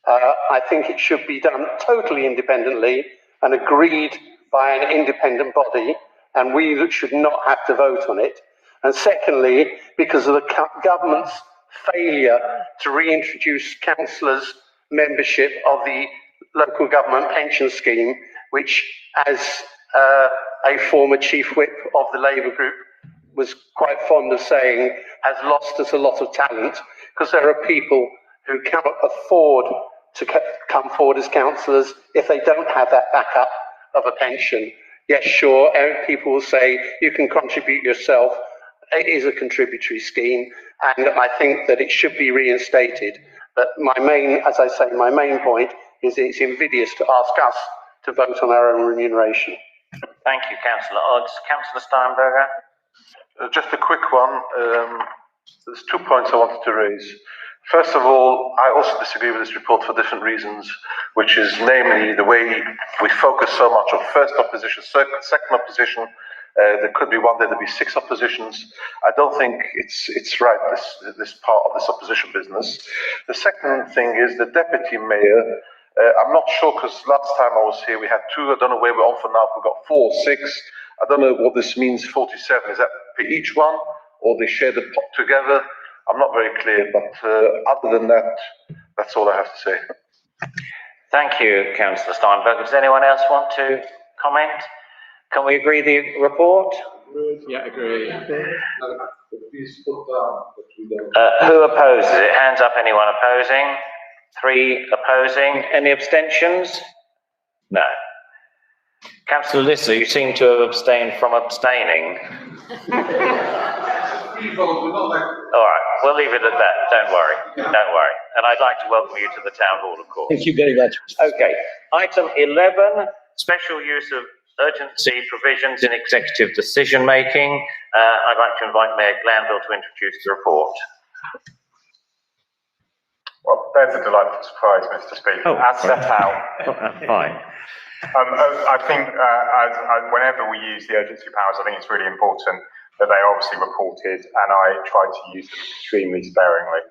I think it should be done totally independently and agreed by an independent body, and we should not have to vote on it. And secondly, because of the government's failure to reintroduce councillors' membership of the local government pension scheme, which, as a former chief whip of the Labour group was quite fond of saying, has lost us a lot of talent, because there are people who cannot afford to come forward as councillors if they don't have that backup of a pension. Yes, sure, people will say you can contribute yourself. It is a contributory scheme, and I think that it should be reinstated. But my main point is it's invidious to ask us to vote on our own remuneration. Thank you, Councillor Odds. Councillor Steinberger? Just a quick one. There's 2 points I wanted to raise. First of all, I also disagree with this report for different reasons, which is namely the way we focus so much on first opposition, second opposition. There could be one day there'll be 6 oppositions. I don't think it's right, this part of this opposition business. The second thing is the deputy mayor. I'm not sure, because last time I was here we had 2. I don't know where we're on for now. We've got 4, 6. I don't know what this means, 47. Is that for each one, or they share the pot together? I'm not very clear, but other than that, that's all I have to say. Thank you, Councillor Steinberg. Does anyone else want to comment? Can we agree the report? Yeah, agree. Who opposes it? Hands up, anyone opposing? 3 opposing. Any abstentions? No. Councillor Lisser, you seem to have abstained from abstaining. All right, we'll leave it at that. Don't worry. Don't worry. And I'd like to welcome you to the Town Hall, of course. Thank you very much. Okay. Item 11, special use of urgency provisions in executive decision making. I'd like to invite Mayor Glanville to introduce the report. Well, there's a delightful surprise, Mr. Speaker. As set out. Fine. I think whenever we use the urgency powers, I think it's really important that they are obviously reported, and I try to use them extremely sparingly.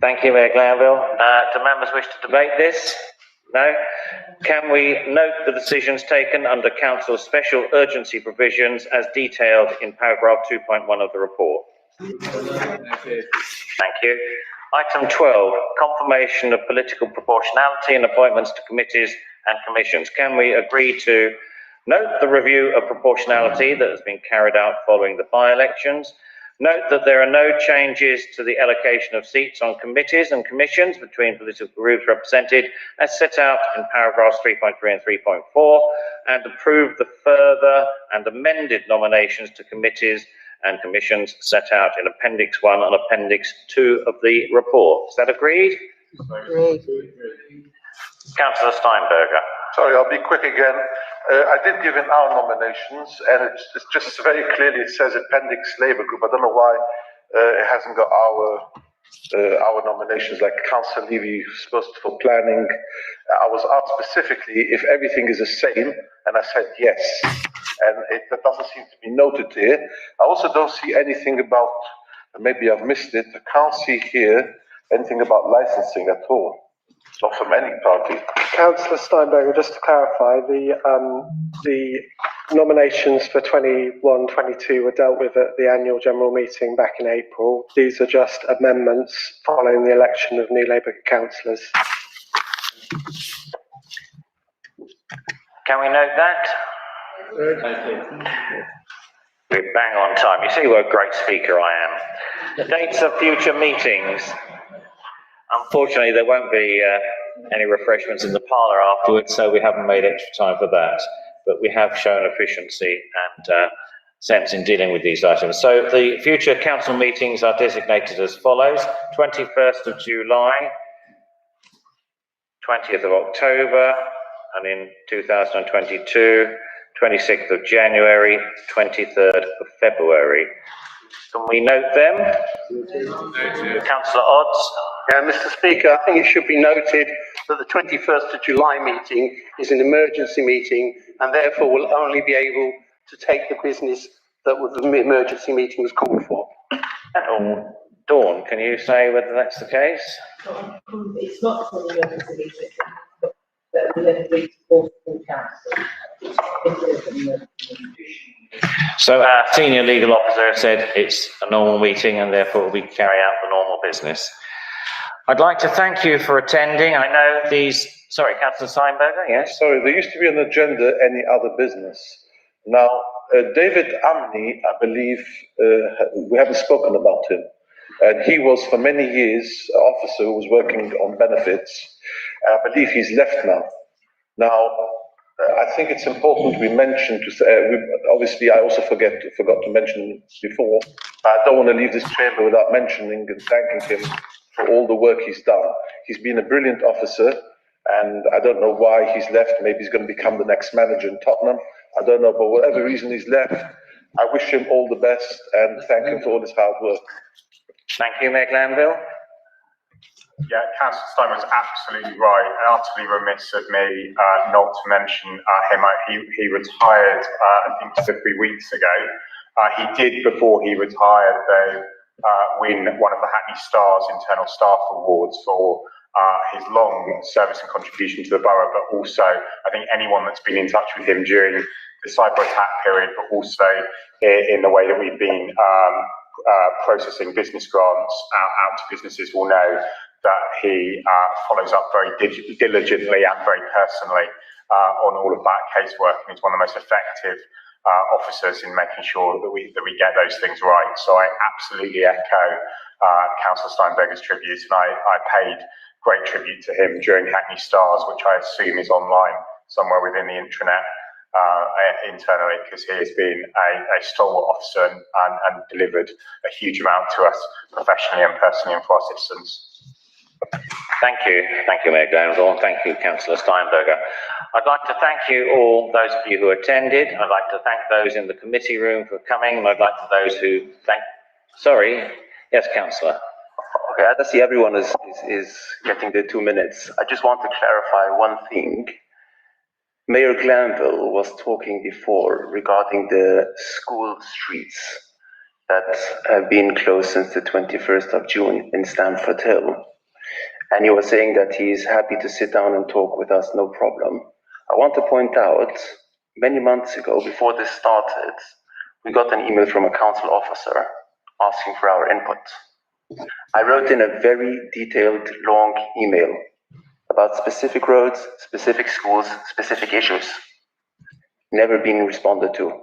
Thank you, Mayor Glanville. Do members wish to debate this? No? Can we note the decisions taken under Council's special urgency provisions as detailed in paragraph 2.1 of the report? Thank you. Item 12, confirmation of political proportionality and appointments to committees and commissions. Can we agree to note the review of proportionality that has been carried out following the by-elections? Note that there are no changes to the allocation of seats on committees and commissions between political groups represented as set out in paragraphs 3.3 and 3.4, and approve the further and amended nominations to committees and commissions set out in Appendix 1 and Appendix 2 of the report. Is that agreed? Agreed. Councillor Steinberger. Sorry, I'll be quick again. I did give in our nominations, and it's just very clearly, it says Appendix Labour Group. I don't know why it hasn't got our nominations, like Councillor Levy supposed for planning. I was asked specifically if everything is the same, and I said yes. And that doesn't seem to be noted here. I also don't see anything about, maybe I've missed it, I can't see here anything about licensing at all. Not from any party. Councillor Steinberger, just to clarify, the nominations for 21-22 were dealt with at the annual general meeting back in April. These are just amendments following the election of new Labour councillors. Can we note that? We're bang on time. You see what a great speaker I am. The dates of future meetings. Unfortunately, there won't be any refreshments in the parlour afterwards, so we haven't made extra time for that. But we have shown efficiency and sense in dealing with these items. So the future council meetings are designated as follows: 21st of July, 20th of October, and in 2022, 26th of January, 23rd of February. Can we note them? Councillor Odds? Yeah, Mr. Speaker, I think it should be noted that the 21st of July meeting is an emergency meeting and therefore will only be able to take the business that the emergency meeting was called for. Dawn, can you say whether that's the case? It's not for the emergency meeting, but we then reach full council. So our senior legal officer said it's a normal meeting and therefore we carry out the normal business. I'd like to thank you for attending. I know these, sorry, Councillor Steinberger, yes? Sorry, there used to be on the agenda any other business. Now, David Amney, I believe, we haven't spoken about him. And he was for many years an officer who was working on benefits. I believe he's left now. Now, I think it's important we mention, obviously I also forgot to mention before, I don't want to leave this chamber without mentioning and thanking him for all the work he's done. He's been a brilliant officer, and I don't know why he's left. Maybe he's going to become the next manager in Tottenham. I don't know, but whatever reason he's left, I wish him all the best and thank him for all his hard work. Thank you, Mayor Glanville. Yeah, Councillor Stein was absolutely right. Utterly remiss of me not to mention him. He retired, I think, 2 or 3 weeks ago. He did, before he retired, though, win one of the Hackney Stars Internal Staff Awards for his long service and contribution to the borough, but also I think anyone that's been in touch with him during the cyber attack period, but also in the way that we've been processing business grants out to businesses will know that he follows up very diligently and very personally on all of that casework, and he's one of the most effective officers in making sure that we get those things right. So I absolutely echo Councillor Steinberger's tribute, and I paid great tribute to him during Hackney Stars, which I assume is online somewhere within the intranet internally, because he has been a stalwart officer and delivered a huge amount to us professionally and personally and for our citizens. Thank you, Mayor Glanville, and thank you, Councillor Steinberger. I'd like to thank you all, those of you who attended. I'd like to thank those in the committee room for coming, and I'd like to those who sorry, yes, Councillor. Okay, I see everyone is getting their 2 minutes. I just want to clarify one thing. Mayor Glanville was talking before regarding the school streets that have been closed since the 21st of June in Stamford Hill. And he was saying that he's happy to sit down and talk with us, no problem. I want to point out, many months ago, before this started, we got an email from a council officer asking for our input. I wrote in a very detailed, long email about specific roads, specific schools, specific issues. Never been responded to.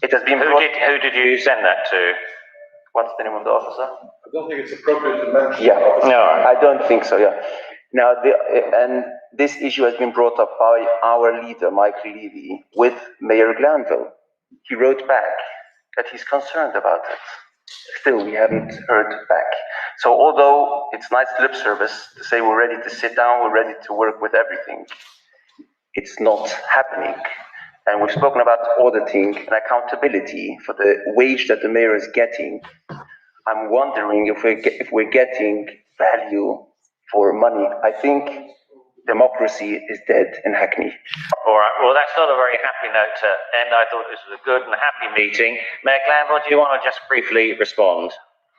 It has been Who did you send that to? What's the name of the officer? I don't think it's appropriate to mention. Yeah, no, I don't think so, yeah. Now, and this issue has been brought up by our leader, Michael Levy, with Mayor Glanville. He wrote back that he's concerned about it. Still, we haven't heard back. So although it's nice lip service to say we're ready to sit down, we're ready to work with everything, it's not happening. And we've spoken about auditing and accountability for the wage that the mayor is getting. I'm wondering if we're getting value for money. I think democracy is dead in Hackney. All right, well, that's not a very happy note to end. I thought this was a good and happy meeting. Mayor Glanville, do you want to just briefly respond?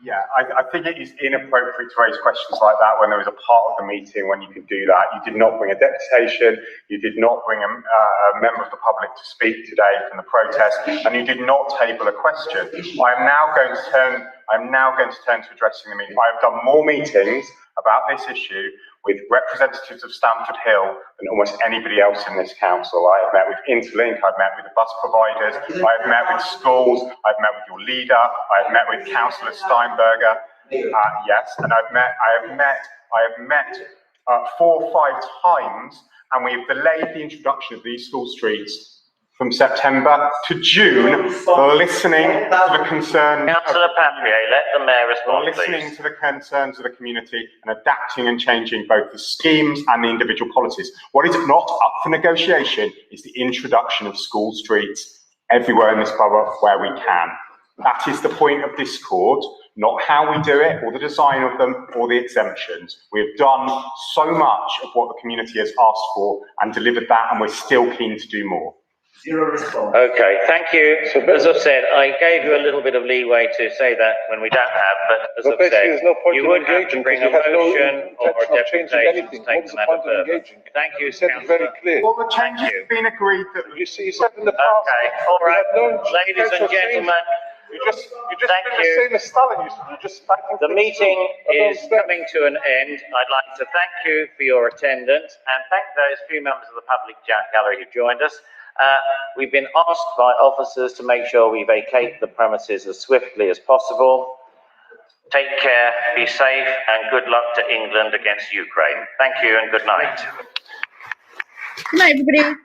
Yeah, I think it is inappropriate to raise questions like that when there was a part of the meeting when you could do that. You did not bring a deputation, you did not bring a member of the public to speak today from the protest, and you did not table a question. I'm now going to turn to addressing the meeting. I have done more meetings about this issue with representatives of Stamford Hill than almost anybody else in this council. I have met with Interlink, I've met with the bus providers, I've met with schools, I've met with your leader, I've met with Councillor Steinberger, yes, and I have met 4 or 5 times, and we've delayed the introduction of these school streets from September to June, listening to the concerns. Councillor Papier, let the mayor respond, listening please. to the concerns of the community and adapting and changing both the schemes and the individual policies. What is not up for negotiation is the introduction of school streets everywhere in this borough where we can. That is the point of discord, not how we do it, or the design of them, or the exemptions. We have done so much of what the community has asked for and delivered that, and we're still keen to do more. Zero response. Okay, thank you. As I've said, I gave you a little bit of leeway to say that when we don't have, but as I've said, you would have to bring a motion or a deputation to take the matter further. Thank you, Councillor. Well, the changes have been agreed that you said in the past. Okay, all right, ladies and gentlemen. You just Thank you. the same as Stalin. You just the meeting is coming to an end. I'd like to thank you for your attendance and thank those few members of the public gallery who joined us. We've been asked by officers to make sure we vacate the premises as swiftly as possible. Take care, be safe, and good luck to England against Ukraine. Thank you and good night. Good night, everybody.